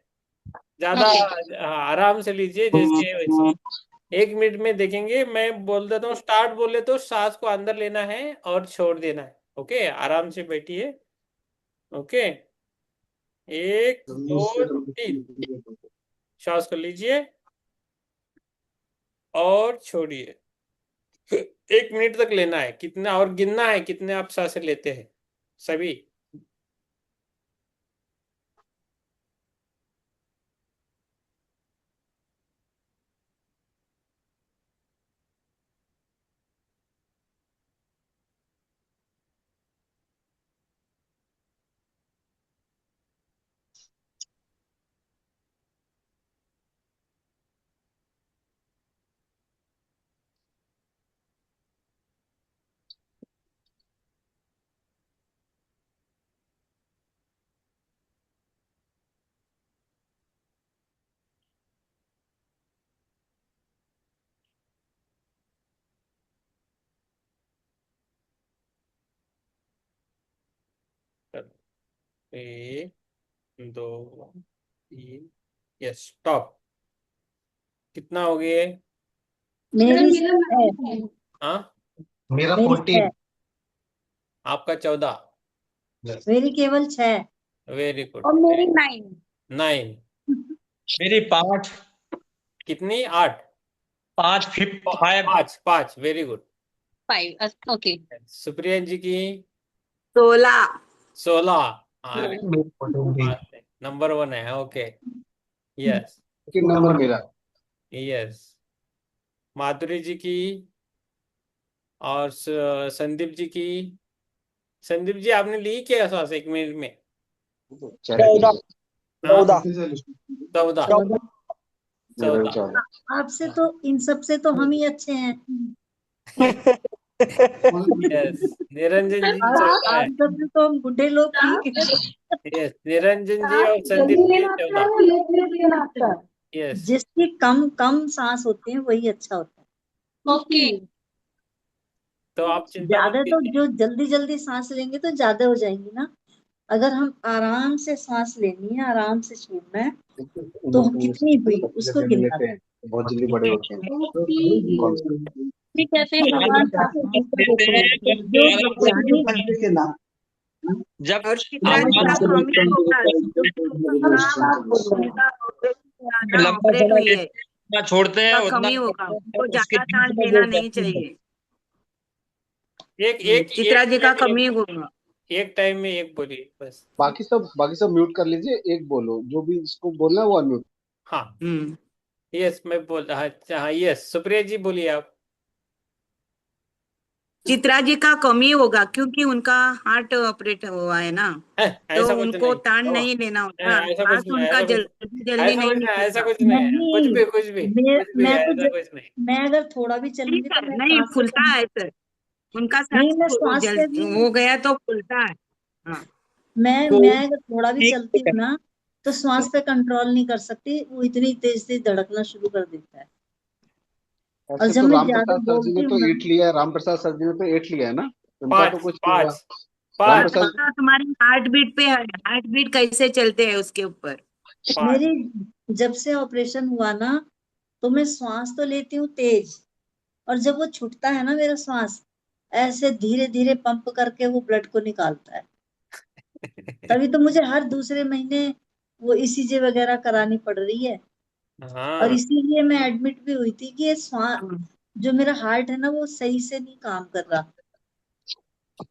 ज्यादा ओके आराम से लीजिए, जैसे है वैसे। 1 मिनट में देखेंगे, मैं बोल देता हूँ स्टार्ट, बोले तो सांस को अंदर लेना है और छोड़ देना है। ओके, आराम से बैठिए। ओके, 1 2 3, श्वास को लीजिए और छोड़िए। 1 मिनट तक लेना है, कितना और गिनना है, कितने आप सांसें लेते हैं सभी। चलो, 1 2 3, यस, स्टॉप। कितना हो गए? सर, मेरी मेरा है, 9 है। हाँ, मेरा मेरी 14। 6, आपका 14। मेरी केवल 6। Very good. और मेरी 9। 9। मेरी 5, कितनी? 8? 5 5 5 5, वेरी गुड। 5 ओके। सुप्रिया जी की 16। 16। हाँ, मेरी 14 थी। नंबर 1 है। ओके, यस कि नंबर मेरा। यस। माधुरी जी की और संदीप जी की। संदीप जी, आपने ली क्या सांस 1 मिनट में? चेक कीजिए। हाँ, 14। 14। मेरा भी 14। 14। आपसे तो, इन सब से तो हम ही अच्छे हैं। यस, निरंजन जी आप 14 है। आप सबसे तो हम बूढ़े लोग ठीक है। यस, निरंजन जी और संदीप जल्दी जी लेना आता 14। है, लेट लेना आता है। यस। जिसकी कम कम सांस होती है वही अच्छा होता है। ओके तो आप चिंता मत ज्यादा तो कीजिए। जो जल्दी जल्दी सांस लेंगे तो ज्यादा हो जाएंगी ना। अगर हम आराम से सांस लेनी है, आराम से छोड़ना है, तो हम कितनी हुई उसको जल्दी गिनना लेते है। हैं बहुत जल्दी बड़े होते हैं। कौन सा? ये कहते हैं भगवान आपको ऊपर देते देते हैं हैं। जो तो आराम से वैज्ञानिक जब और चित्रा जी का आप कमी होगा, उनका लंबा ऑपरेट समय हुई है, लेते हैं, जितना छोड़ते हैं का उतना कमी होगा, उनको उसकी ज्यादा सांस दीर्घता लेना जो नहीं बढ़ती है। चाहिए। एक एक चित्रा एक जी का टाइम में कमी होगा। एक टाइम में एक बोलिए बस। बाकी सब म्यूट कर लीजिए, एक बोलो जो भी इसको बोलना है वो अनम्यूट। हाँ, हम्म यस, मैं बोल रहा। हाँ, यस, सुप्रिया जी बोलिए आप। चित्रा जी का कमी होगा क्योंकि उनका हार्ट ऑपरेट हुआ है ना, है, तो ऐसा कुछ उनको नहीं। तान ओ, नहीं लेना होता, ऐसा कुछ सांस नहीं, उनका जल्दी जल्दी ऐसा नहीं कुछ नहीं, ऐसा निकलेगा। कुछ नहीं है, नहीं, कुछ भी मैं तो ऐसा कुछ नहीं। मैं अगर थोड़ा भी नहीं चलूंगी तो सर, मैं नहीं सांस से फूलता है सर, उनका नहीं, सांस मैं श्वास से जल भी, हो गया तो फूलता है। हाँ मैं तो अगर थोड़ा भी ठीक चलती हूँ ना, तो श्वास पे कंट्रोल नहीं कर सकती, वो इतनी तेज तेज धड़कना शुरू कर देता है। और ऐसे जब तो मैं राम ज्यादा प्रसाद सर जी ने बोलती हूँ तो ना, 8 लिया है, राम प्रसाद सर जी ने तो 8 लिया है ना, उनका तो पाँच कुछ पाँच राम पाँच प्रसाद। तुम्हारी हार्ट बीट पे है, हार्ट बीट कैसे चलते हैं उसके ऊपर। पाँच। मेरी जब से ऑपरेशन हुआ ना, तो मैं श्वास तो लेती हूँ तेज, और जब वो छूटता है ना मेरा श्वास, ऐसे धीरे धीरे पंप करके वो ब्लड को निकालता है। तभी तो मुझे हर दूसरे महीने वो ईसीजी वगैरह करानी पड़ रही है। और हाँ, इसीलिए मैं एडमिट भी हुई थी कि ये श्वास, जो मेरा हार्ट है ना, वो सही से नहीं काम कर रहा।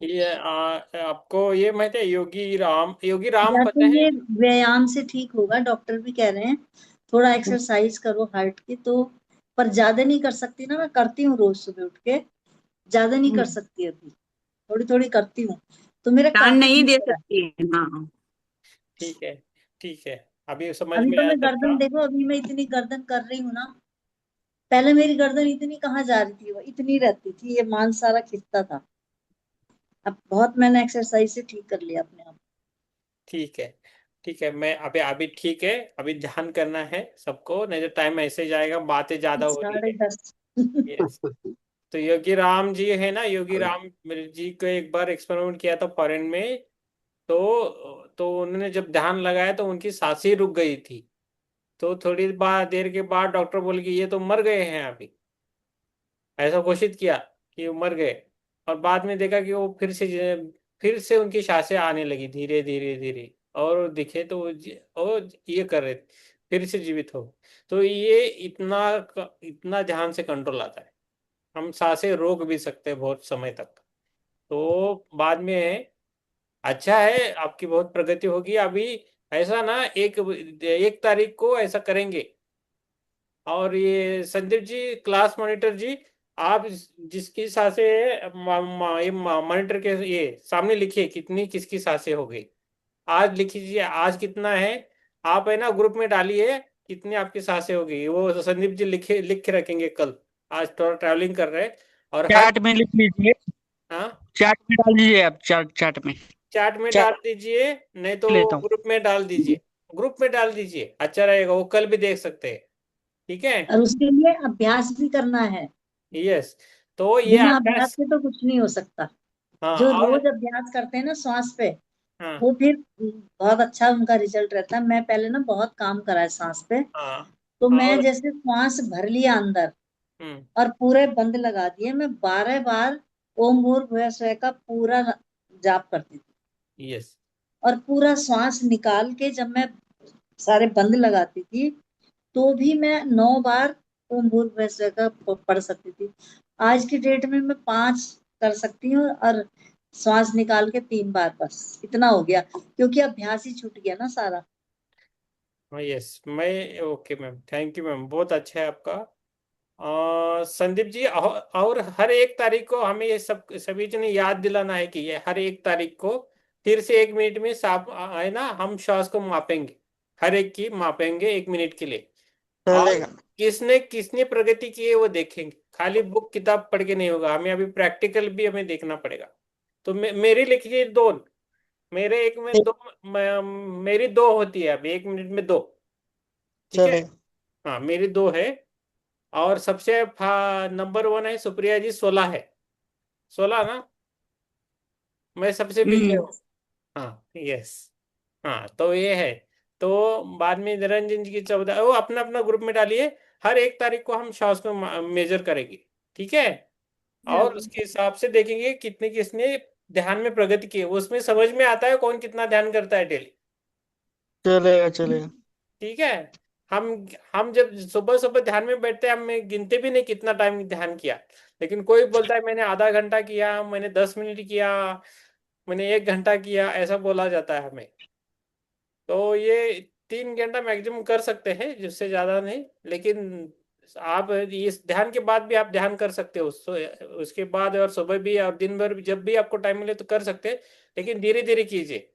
ये आपको ये कहते हैं योगी राम या तो पता है? ये व्यायाम से ठीक होगा, डॉक्टर भी कह रहे हैं थोड़ा एक्सरसाइज करो हार्ट की तो। पर ज्यादा नहीं कर सकती ना, मैं करती हूँ रोज सुबह उठ के, ज्यादा नहीं कर सकती अभी, थोड़ी थोड़ी करती हूँ, तो मेरा जान काफी नहीं ठीक दे हो रहा है। सकती है। हाँ। ठीक है, ठीक है, अभी समझ अभी में तो आया मैं सबका। गर्दन देखो, अभी मैं इतनी गर्दन कर रही हूँ ना, पहले मेरी गर्दन इतनी कहाँ जा रही थी, वो इतनी रहती थी, ये मांस सारा खिंचता था। अब बहुत मैंने एक्सरसाइज से ठीक कर लिया अपने आप। ठीक है, ठीक है, मैं अभी अभी ठीक है, अभी ध्यान करना है सबको, नहीं तो टाइम ऐसे जाएगा, बातें ज्यादा हो रही है। 10:30। यस। तो योगी राम जी है ना, योगी राम मेरे जी को एक बार एक्सपेरिमेंट किया था फॉरेन में। तो उन्होंने जब ध्यान लगाया तो उनकी सांसें रुक गई थी। तो थोड़ी देर के बाद डॉक्टर बोले कि ये तो मर गए हैं अभी, ऐसा घोषित किया कि वो मर गए। और बाद में देखा कि वो फिर से उनकी सांसें आने लगी धीरे धीरे धीरे, और दिखे तो वो ये कर रहे थे, फिर से जीवित हो। तो ये इतना ध्यान से कंट्रोल आता है, हम सांसें रोक भी सकते हैं बहुत समय तक। तो बाद में अच्छा है, आपकी बहुत प्रगति होगी अभी। ऐसा ना, 1 तारीख को ऐसा करेंगे। और ये संदीप जी, क्लास मॉनिटर जी, आप जिसकी सांसें ये मॉनिटर के ये सामने लिखिए कितनी किसकी सांसें हो गई। आज लिख लीजिए आज कितना है, आप है ना ग्रुप में डालिए कितनी आपकी सांसें हो गई, वो संदीप जी लिख के रखेंगे कल। आज थोड़ा ट्रैवलिंग कर रहे हैं। और हर, चैट में लिख लीजिए, हाँ, चैट में डाल दीजिए आप, चैट चैट में। चैट में चैट डाल दीजिए, नहीं तो लेता हूँ। ग्रुप में डाल दीजिए। ग्रुप में डाल दीजिए, अच्छा रहेगा, वो कल भी देख सकते हैं। ठीक है। और उसके लिए अभ्यास भी करना है, यस। तो ये बिना अभ्यास अभ्यास, के तो कुछ नहीं हो सकता। हाँ, जो और रोज अभ्यास करते हैं ना श्वास पे, हाँ, वो फिर बहुत अच्छा उनका रिजल्ट रहता है। मैं पहले ना बहुत काम करा है सांस पे, हाँ, तो मैं और जैसे श्वास भर लिया अंदर हम्म, और पूरे बंद लगा दिए, मैं 12 बार ओम भूर्भुवः स्वः का पूरा जाप करती थी। यस, और पूरा श्वास निकाल के जब मैं सारे बंद लगाती थी, तो भी मैं 9 बार ओम भूर्भुवः स्वः का पढ़ सकती थी। आज की डेट में मैं 5 कर सकती हूँ, और श्वास निकाल के 3 बार, बस इतना हो गया, क्योंकि अभ्यास ही छूट गया ना सारा। हाँ, यस, मैं okay ma'am, thank you ma'am, बहुत अच्छा है आपका। संदीप जी, और हर 1 तारीख को हमें ये सभी जने याद दिलाना है कि ये हर 1 तारीख को फिर से 1 मिनट में साफ है ना, हम श्वास को मापेंगे, हर एक की मापेंगे 1 मिनट के लिए। और चलेगा। किसने किसने प्रगति की है वो देखेंगे, खाली बुक किताब पढ़ के नहीं होगा, हमें अभी प्रैक्टिकल भी हमें देखना पड़ेगा। तो मेरी लिखिए 2, मेरे एक में 2, मेरी 2 होती है अभी 1 मिनट में 2। ठीक है। चलेगा। हाँ, मेरी 2 है। और सबसे नंबर 1 है सुप्रिया जी, 16 है, 16 ना, मैं सबसे पीछे हम्म। हूँ। हाँ, यस। हाँ, तो ये है। तो बाद में निरंजन जी की 14, वो अपना अपना ग्रुप में डालिए। हर 1 तारीख को हम श्वास को मेजर करेंगे। ठीक है। और उसके हिसाब से देखेंगे कितने किसने ध्यान में प्रगति की है, उसमें समझ में आता है कौन कितना ध्यान करता है डेली। चलेगा चलेगा। ठीक है। हम हम जब सुबह सुबह ध्यान में बैठते हैं, हम गिनते भी नहीं कितना टाइम ध्यान किया। लेकिन कोई बोलता है मैंने आधा घंटा किया, मैंने 10 मिनट किया, मैंने 1 घंटा किया, ऐसा बोला जाता है हमें। तो ये 3 घंटा मैक्सिमम कर सकते हैं, जिससे ज्यादा नहीं। लेकिन आप इस ध्यान के बाद भी आप ध्यान कर सकते हो, उसके बाद और सुबह भी और दिन भर भी, जब भी आपको टाइम मिले तो कर सकते हैं। लेकिन धीरे धीरे कीजिए,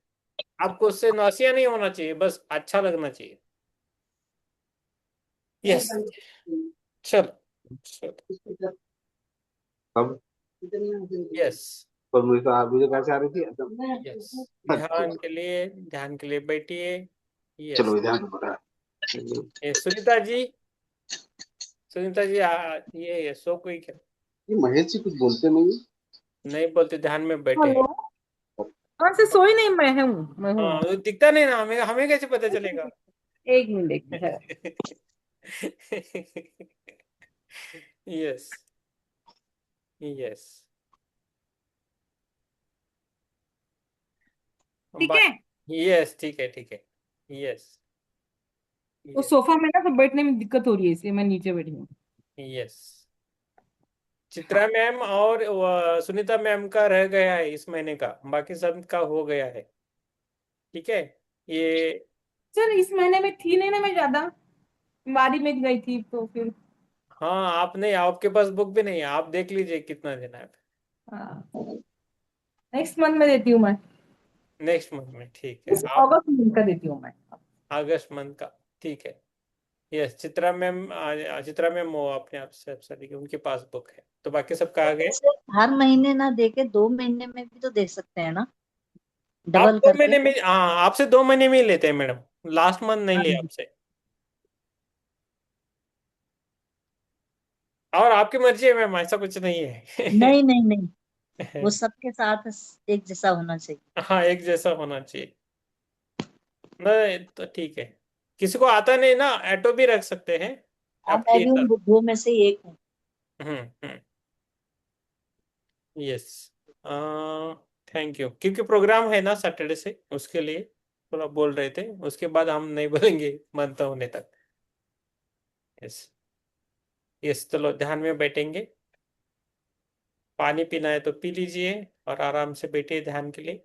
आपको उससे नौसिया नहीं होना चाहिए, बस अच्छा लगना चाहिए। यस। चलो, चलो। अब यस, पर मुझे कैसे आ रही थी? यस, अच्छा। ध्यान के लिए बैठिए। यस। चलो ध्यान में पड़ा। ये सुनीता जी, सुनीता जी ये सो कोई क्या ये महेश जी कुछ बोलते नहीं। नहीं बोलते, ध्यान में बैठे हैं। हेलो, कौन से सोई नहीं, मैं हूँ। हाँ, वो दिखता नहीं ना, हमें हमें कैसे पता चलेगा? एक मिनट, एक मिनट। Yes, yes. ठीक है। यस, ठीक है, ठीक है। यस, वो यस, सोफा में ना तो बैठने में दिक्कत हो रही है, इसलिए मैं नीचे बैठी हूँ। यस। चित्रा हाँ मैम और सुनीता मैम का रह गया है इस महीने का, बाकी सब का हो गया है। ठीक है। ये सर, इस महीने में थी नहीं ना, मैं ज्यादा बीमारी में गई थी तो फिर। हाँ, आप नहीं, आपके पास बुक भी नहीं है, आप देख लीजिए कितना देना है। हाँ, नेक्स्ट मंथ में देती हूँ मैं। नेक्स्ट मंथ में, ठीक है। इस आप अगस्त मंथ का देती हूँ मैं। अगस्त मंथ का, ठीक है। Yes, Chitra ma'am, Chitra ma'am वो अपने आप से अफसर की उनके पास बुक है, तो बाकी सब कहा गए। ऐसे हर महीने ना दे के 2 महीने में भी तो दे सकते हैं ना, आप डबल 2 महीने करके। में, हाँ, आपसे 2 महीने में ही लेते हैं मैडम, लास्ट मंथ नहीं लिया हाँ। आपसे। और आपकी मर्जी है मैम, ऐसा कुछ नहीं है। नहीं नहीं नहीं, वो सबके साथ एक जैसा होना चाहिए। हाँ, एक जैसा होना चाहिए। नहीं तो ठीक है, किसी को आता नहीं ना, ऑटो भी रख सकते हैं अब आपकी मैं भी उन हिसाब। बुद्धुओं में से एक हूँ। हम्म। यस। थैंक यू, क्योंकि प्रोग्राम है ना सैटरडे से, उसके लिए थोड़ा बोल रहे थे, उसके बाद हम नहीं बोलेंगे मंथ होने तक। यस, यस, चलो ध्यान में बैठेंगे। पानी पीना है तो पी लीजिए, और आराम से बैठिए ध्यान के लिए।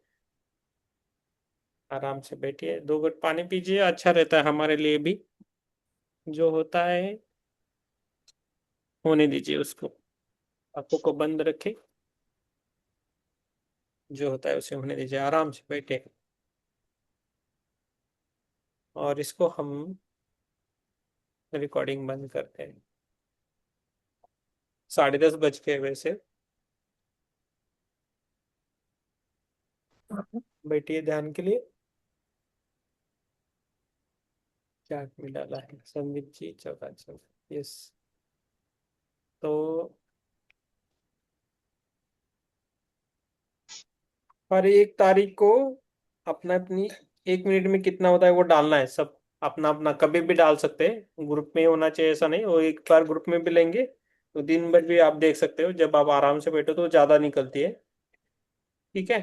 आराम से बैठिए, 2 घूंट पानी पीजिए, अच्छा रहता है हमारे लिए भी। जो होता है होने दीजिए उसको, आंखों को बंद रखे, जो होता है उसे होने दीजिए, आराम से बैठे। और इसको हम रिकॉर्डिंग बंद करते हैं। 10:30 बज के वैसे। बैठिए ध्यान के लिए। चार्ट में डाला है संदीप जी, चौका चौका। यस। तो हर एक तारीख को अपना अपनी 1 मिनट में कितना होता है वो डालना है सब, अपना अपना कभी भी डाल सकते हैं, ग्रुप में होना चाहिए ऐसा नहीं, वो एक बार ग्रुप में भी लेंगे तो दिन भर भी आप देख सकते हो, जब आप आराम से बैठो तो ज्यादा निकलती है। ठीक है।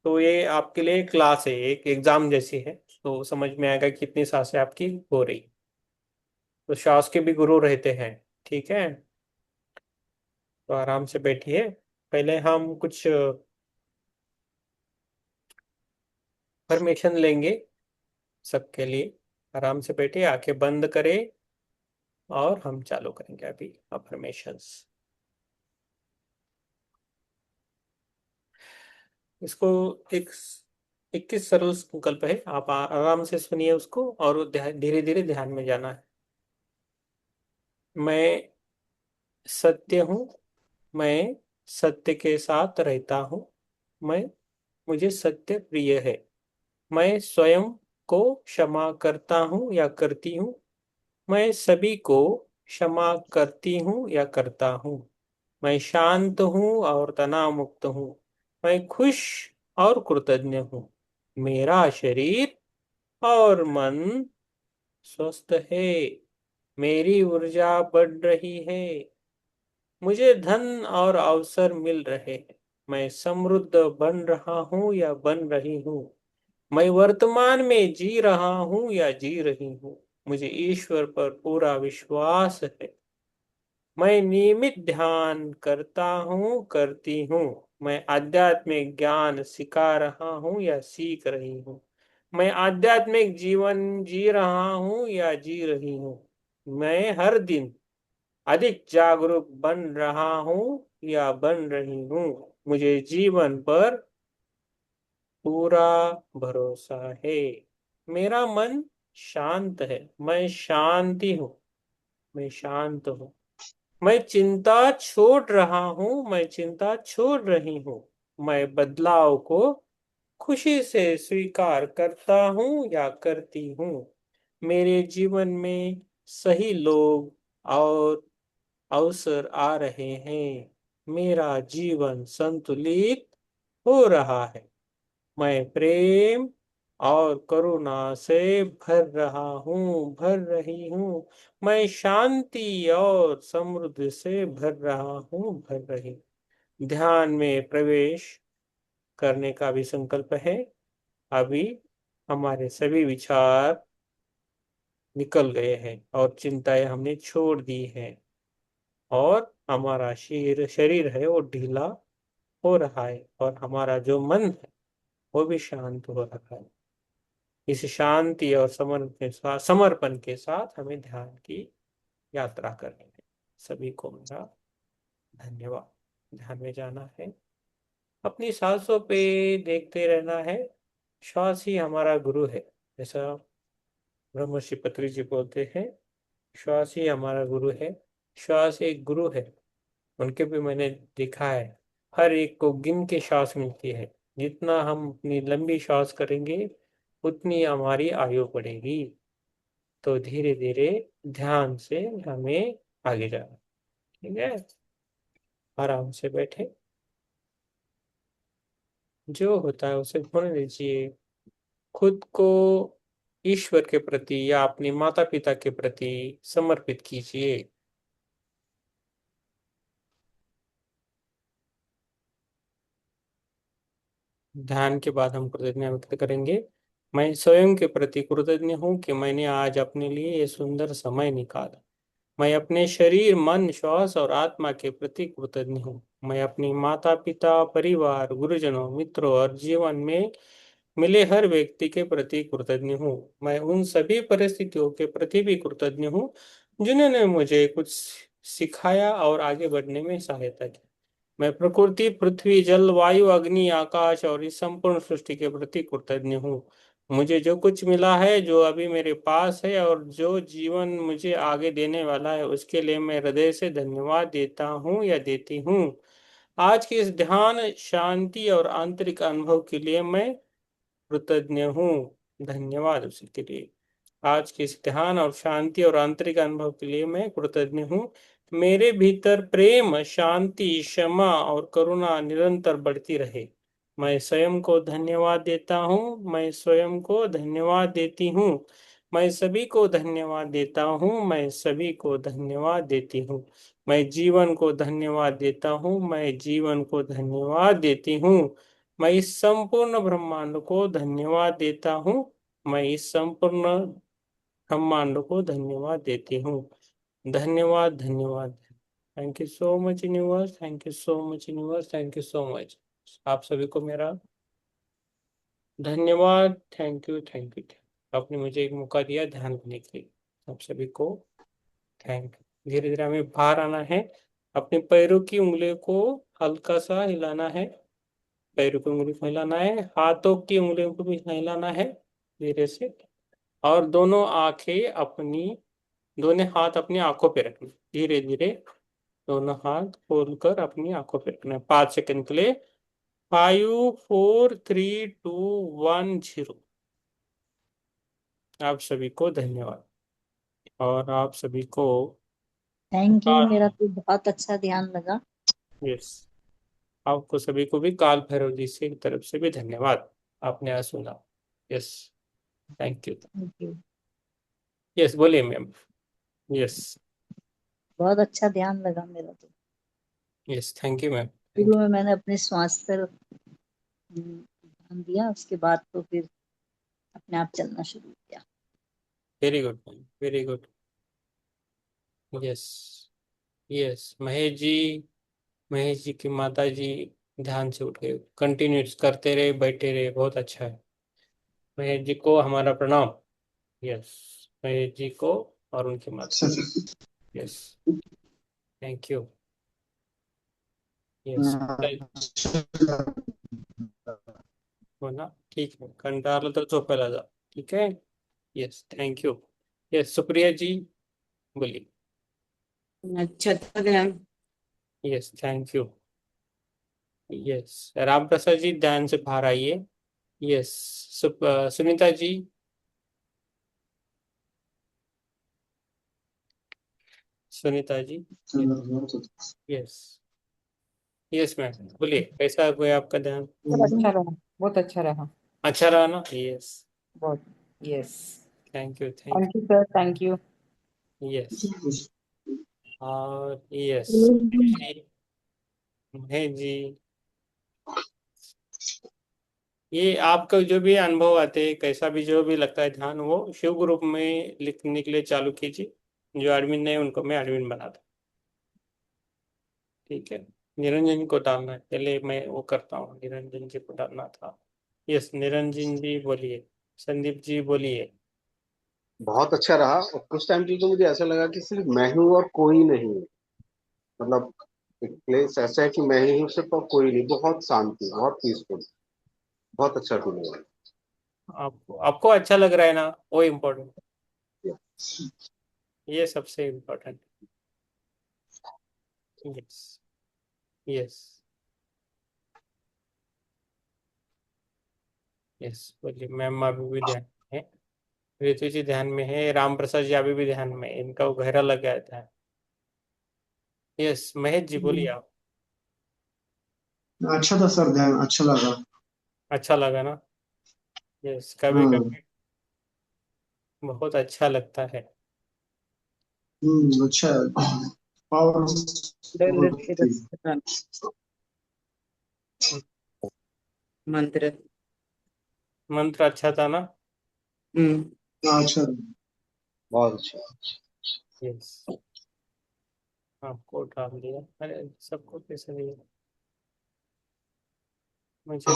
तो ये आपके लिए क्लास है, एक एग्जाम जैसी है, तो समझ में आएगा कि कितनी सांसें आपकी हो रही। तो श्वास के भी गुरु रहते हैं। ठीक है। तो आराम से बैठिए। पहले हम कुछ परमिशन लेंगे सबके लिए। आराम से बैठिए, आंखें बंद करें, और हम चालू करेंगे अभी अफर्मेशंस। इसको एक 21 सरल संकल्प है, आप आराम से सुनिए उसको, और धीरे धीरे ध्यान में जाना है। मैं सत्य हूँ, मैं सत्य के साथ रहता हूँ, मैं मुझे सत्य प्रिय है, मैं स्वयं को क्षमा करता हूँ या करती हूँ, मैं सभी को क्षमा करती हूँ या करता हूँ, मैं शांत हूँ और तनाव मुक्त हूँ, मैं खुश और कृतज्ञ हूँ, मेरा शरीर और मन स्वस्थ है, मेरी ऊर्जा बढ़ रही है, मुझे धन और अवसर मिल रहे हैं, मैं समृद्ध बन रहा हूँ या बन रही हूँ, मैं वर्तमान में जी रहा हूँ या जी रही हूँ, मुझे ईश्वर पर पूरा विश्वास है, मैं नियमित ध्यान करता हूँ करती हूँ, मैं आध्यात्मिक ज्ञान सिखा रहा हूँ या सीख रही हूँ, मैं आध्यात्मिक जीवन जी रहा हूँ या जी रही हूँ, मैं हर दिन अधिक जागरूक बन रहा हूँ या बन रही हूँ, मुझे जीवन पर पूरा भरोसा है, मेरा मन शांत है, मैं शांति हूँ, मैं शांत हूँ, मैं चिंता छोड़ रहा हूँ, मैं चिंता छोड़ रही हूँ, मैं बदलाव को खुशी से स्वीकार करता हूँ या करती हूँ। मेरे जीवन में सही लोग और अवसर आ रहे हैं। मेरा जीवन संतुलित हो रहा है। मैं प्रेम और करुणा से भर रही हूँ। मैं शांति और समृद्धि से भर रही। ध्यान में प्रवेश करने का भी संकल्प है। अभी हमारे सभी विचार निकल गए हैं और चिंताएं हमने छोड़ दी हैं और हमारा शरीर शरीर है वो ढीला हो रहा है और हमारा जो मन है वो भी शांत हो रहा है। इस शांति और समर्पण के साथ हमें ध्यान की यात्रा करनी है। सभी को मेरा धन्यवाद। ध्यान में जाना है, अपनी सांसों पे देखते रहना है। श्वास ही हमारा गुरु है, जैसा ब्रह्मर्षि पत्री जी बोलते हैं। श्वास ही हमारा गुरु है। श्वास एक गुरु है। उनके भी मैंने देखा है, हर एक को गिन के श्वास मिलती है। जितना हम अपनी लंबी श्वास करेंगे उतनी हमारी आयु बढ़ेगी। तो धीरे धीरे ध्यान से हमें आगे जाना। ठीक है, आराम से बैठे, जो होता है उसे होने दीजिए। खुद को ईश्वर के प्रति या अपने माता पिता के प्रति समर्पित कीजिए। ध्यान के बाद हम कृतज्ञता व्यक्त करेंगे। मैं स्वयं के प्रति कृतज्ञ हूँ कि मैंने आज अपने लिए ये सुंदर समय निकाला। मैं अपने शरीर, मन, श्वास और आत्मा के प्रति कृतज्ञ हूँ। मैं अपनी माता पिता, परिवार, गुरुजनों, मित्रों और जीवन में मिले हर व्यक्ति के प्रति कृतज्ञ हूँ। मैं उन सभी परिस्थितियों के प्रति भी कृतज्ञ हूँ जिन्होंने मुझे कुछ सिखाया और आगे बढ़ने में सहायता की। मैं प्रकृति, पृथ्वी, जल, वायु, अग्नि, आकाश और इस संपूर्ण सृष्टि के प्रति कृतज्ञ हूँ। मुझे जो कुछ मिला है, जो अभी मेरे पास है और जो जीवन मुझे आगे देने वाला है, उसके लिए मैं हृदय से धन्यवाद देता हूँ या देती हूँ। आज के इस ध्यान, शांति और आंतरिक अनुभव के लिए मैं कृतज्ञ हूँ। धन्यवाद उसके लिए। आज के इस ध्यान और शांति और आंतरिक अनुभव के लिए मैं कृतज्ञ हूँ। मेरे भीतर प्रेम, शांति, क्षमा और करुणा निरंतर बढ़ती रहे। मैं स्वयं को धन्यवाद देता हूँ। मैं स्वयं को धन्यवाद देती हूँ। मैं सभी को धन्यवाद देता हूँ। मैं सभी को धन्यवाद देती हूँ। मैं जीवन को धन्यवाद देता हूँ। मैं जीवन को धन्यवाद देती हूँ। मैं इस संपूर्ण ब्रह्मांड को धन्यवाद देता हूँ। मैं इस संपूर्ण ब्रह्मांड को धन्यवाद देती हूँ। धन्यवाद, धन्यवाद। Thank you so much universe, thank you so much universe, thank you so much. आप सभी को मेरा धन्यवाद। Thank you, thank you. आपने मुझे एक मौका दिया ध्यान करने के लिए। आप सभी को थैंक यू। धीरे धीरे हमें बाहर आना है। अपने पैरों की उंगलियों को हल्का सा हिलाना है। पैरों की उंगली को हिलाना है, हाथों की उंगलियों को भी हिलाना है धीरे से। और दोनों हाथ अपनी आंखों पे रखना। धीरे धीरे दोनों हाथ खोलकर अपनी आंखों पे रखना है 5 सेकंड के लिए। 5, 4, 3, 2, 1, 0। आप सभी को धन्यवाद। और आप सभी को थैंक यू, मेरा तो बहुत अच्छा ध्यान लगा। यस, आपको सभी को भी काल भैरव जी से तरफ से भी धन्यवाद। आपने आज सुना। Yes, thank you. Thank you. Yes, बोलिए मैम। यस, बहुत अच्छा ध्यान लगा मेरा तो। Yes, thank you ma'am, thank शुरू में मैंने अपने श्वास पर ध्यान दिया, उसके बाद तो फिर अपने आप चलना शुरू किया। You. Very good ma'am, very good. Yes, yes, Mahesh ji की माता जी ध्यान से उठ गए। कंटिन्यू करते रहे, बैठे रहे, बहुत अच्छा है। महेश जी को हमारा प्रणाम। यस, महेश जी को और उनकी माता। Yes, thank you. यस, हो ना, ठीक है, कंटाळलं तर झोपायला जा। ठीक है। Yes, thank you. Yes, Supriya ji बोलिए। अच्छा था ध्यान। Yes, thank you. Yes, Ram Prasad ji ध्यान से बाहर आइए। Yes. Sunita ji. Sunita ji. Yes. Yes ma'am, बोलिए, कैसा गया आपका ध्यान? अच्छा रहा, बहुत अच्छा रहा। अच्छा रहा ना? यस। बहुत। Yes. Thank you, thank thank you sir, thank you. You. Yes. और यस, जी, महेश जी, ये आपका जो भी अनुभव आते हैं, कैसा भी जो भी लगता है ध्यान, वो शिव ग्रुप में लिखने के लिए चालू कीजिए। जो एडमिन नहीं उनको मैं एडमिन बना दूँ, ठीक है? निरंजन को डालना है, पहले मैं वो करता हूँ, निरंजन जी को डालना था। यस, निरंजन जी बोलिए। संदीप जी बोलिए। बहुत अच्छा रहा, और कुछ टाइम के लिए तो मुझे ऐसा लगा कि सिर्फ मैं हूँ और कोई नहीं है। मतलब एक प्लेस ऐसा है कि मैं ही हूँ सिर्फ और कोई नहीं, बहुत शांति, बहुत पीसफुल, बहुत अच्छा फील हुआ। आपको आपको अच्छा लग रहा है ना, वो इम्पोर्टेंट, ये सबसे इम्पोर्टेंट। यस। यस। यस, बोलिए मैम, अभी भी ध्यान में है। ऋतु जी ध्यान में है, राम प्रसाद जी अभी भी ध्यान में है, इनका वो गहरा लग गया था। यस, महेश जी बोलिए आप। अच्छा था सर, ध्यान अच्छा लगा। अच्छा लगा ना? यस, कभी हाँ। कभी बहुत अच्छा लगता है। अच्छा है। पावर थी। मंत्र। मंत्र अच्छा था ना? हाँ, अच्छा था। बहुत अच्छा। यस, आपको डाल दिया, अरे सबको कैसे दिया मुझे?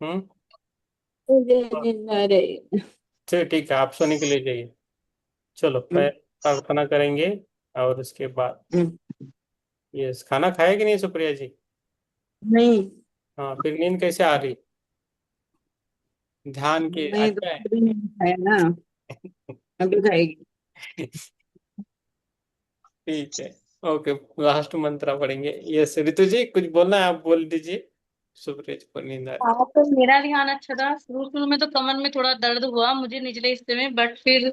हम्म। अरे। चलिए ठीक है, आप सोने के लिए जाइए। चलो, प्रार्थना करेंगे और उसके बाद। हम्म, यस, खाना खाया कि नहीं सुप्रिया जी? नहीं। हाँ, फिर नींद कैसे आ रही? ध्यान की नहीं, अच्छा है। दोपहर भी नहीं खाया ना, अभी खाएगी। ठीक है। ओके, लास्ट मंत्र पढ़ेंगे। यस, ऋतु जी कुछ बोलना है, आप बोल दीजिए। सुप्रिया जी को नींद आ रही। हाँ, तो मेरा ध्यान अच्छा था। शुरू शुरू में तो कमर में थोड़ा दर्द हुआ मुझे निचले हिस्से में, बट फिर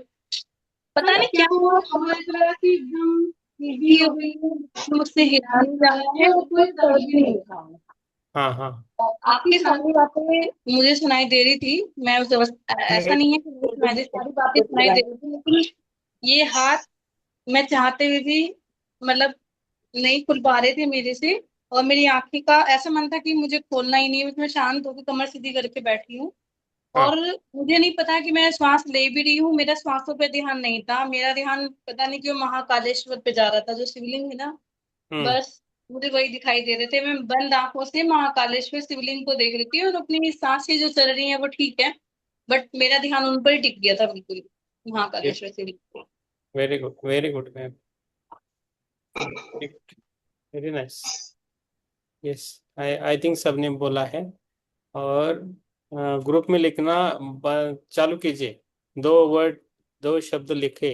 पता नहीं क्या हुआ, हमें ऐसा लगा कि एकदम सीधी हो गई है, मुझसे हिला नहीं जा रहा है और कोई दर्द भी नहीं था। हाँ हाँ। और आपकी सारी बातें मुझे सुनाई दे रही थी। मैं उस ऐसा नहीं है कि मुझे सुनाई दे, सारी बातें सुनाई दे रही थी, लेकिन ये हाथ मैं चाहते हुए भी मतलब नहीं खुल पा रहे थे मेरे से। और मेरी आंखें का ऐसा मन था कि मुझे खोलना ही नहीं है, मैं शांत होकर कमर सीधी करके बैठी हूँ। हाँ। और मुझे नहीं पता कि मैं श्वास ले भी रही हूँ, मेरा श्वासों पे ध्यान नहीं था, मेरा ध्यान पता नहीं क्यों महाकालेश्वर पे जा रहा था, जो शिवलिंग है ना। हम्म। बस मुझे वही दिखाई दे रहे थे, मैं बंद आंखों से महाकालेश्वर शिवलिंग को देख रही थी, और अपनी सांसें जो चल रही हैं वो ठीक है, बट मेरा ध्यान उन पर ही टिक गया था बिल्कुल, महाकालेश्वर शिवलिंग पे। Very good, very good ma'am. Very nice. Yes, I I think सबने बोला है। और ग्रुप में लिखना चालू कीजिए। दो वर्ड, दो शब्द लिखे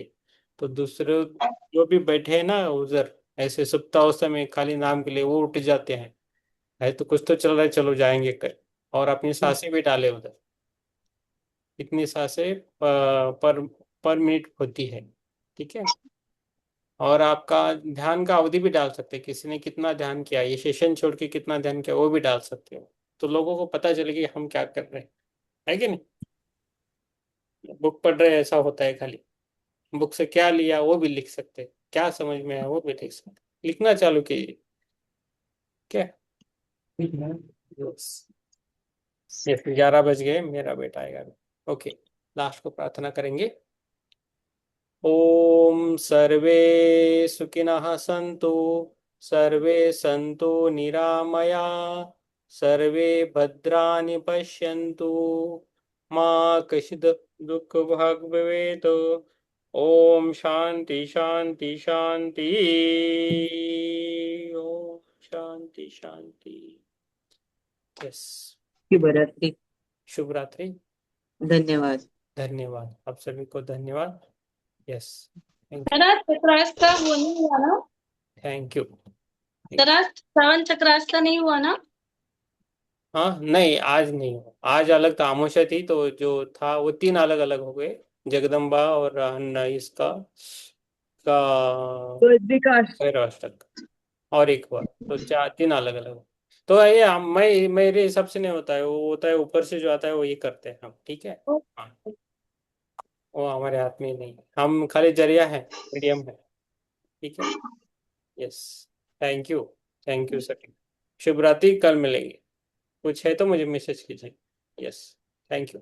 तो दूसरे जो भी बैठे हैं ना उधर, ऐसे सुप्तावस्था में खाली नाम के लिए, वो उठ जाते हैं। है तो कुछ तो चल रहा है, चलो जाएंगे कर। और अपनी सांसें भी डाले उधर, कितनी सांसें पर पर मिनट होती है, ठीक है? और आपका ध्यान का अवधि भी डाल सकते हैं, किसी ने कितना ध्यान किया, ये सेशन छोड़ के कितना ध्यान किया, वो भी डाल सकते हो। तो लोगों को पता चले कि हम क्या कर रहे हैं, है कि नहीं? बुक पढ़ रहे ऐसा होता है खाली, बुक से क्या लिया वो भी लिख सकते हैं, क्या समझ में आया वो भी लिख सकते हैं। लिखना चालू कीजिए, क्या? यस। यस, 11 बज गए, मेरा बेटा आएगा। ओके, लास्ट को प्रार्थना करेंगे। ओम सर्वे सुखिनः सन्तु, सर्वे सन्तु निरामया, सर्वे भद्राणि पश्यन्तु, मा कश्चित् दुःखभाग् भवेत्। ओम शांति शांति शांति। ओम शांति शांति। यस। शुभ रात्रि। शुभ रात्रि। धन्यवाद। धन्यवाद, आप सभी को धन्यवाद। Yes, thank you. मेरा चक्रास का वो नहीं हुआ ना? Thank you. चक्रास, श्रवण चक्रास का नहीं हुआ ना? हाँ नहीं, आज नहीं हो, आज अलग तामोशा थी, तो जो था वो तीन अलग अलग हो गए, जगदम्बा और इसका का विकास। भैरवाष्टक, और एक हुआ, तो चार तीन अलग अलग। तो ये मैं मेरे हिसाब से नहीं होता है, वो होता है ऊपर से जो आता है वो ये करते हैं हम, ठीक है। हाँ, वो हमारे हाथ में ही नहीं है, हम खाली जरिया है, मीडियम है, ठीक है। Yes, thank you, thank you sir. शुभ रात्रि, कल मिलेंगे, कुछ है तो मुझे मैसेज कीजिए। Yes, thank you.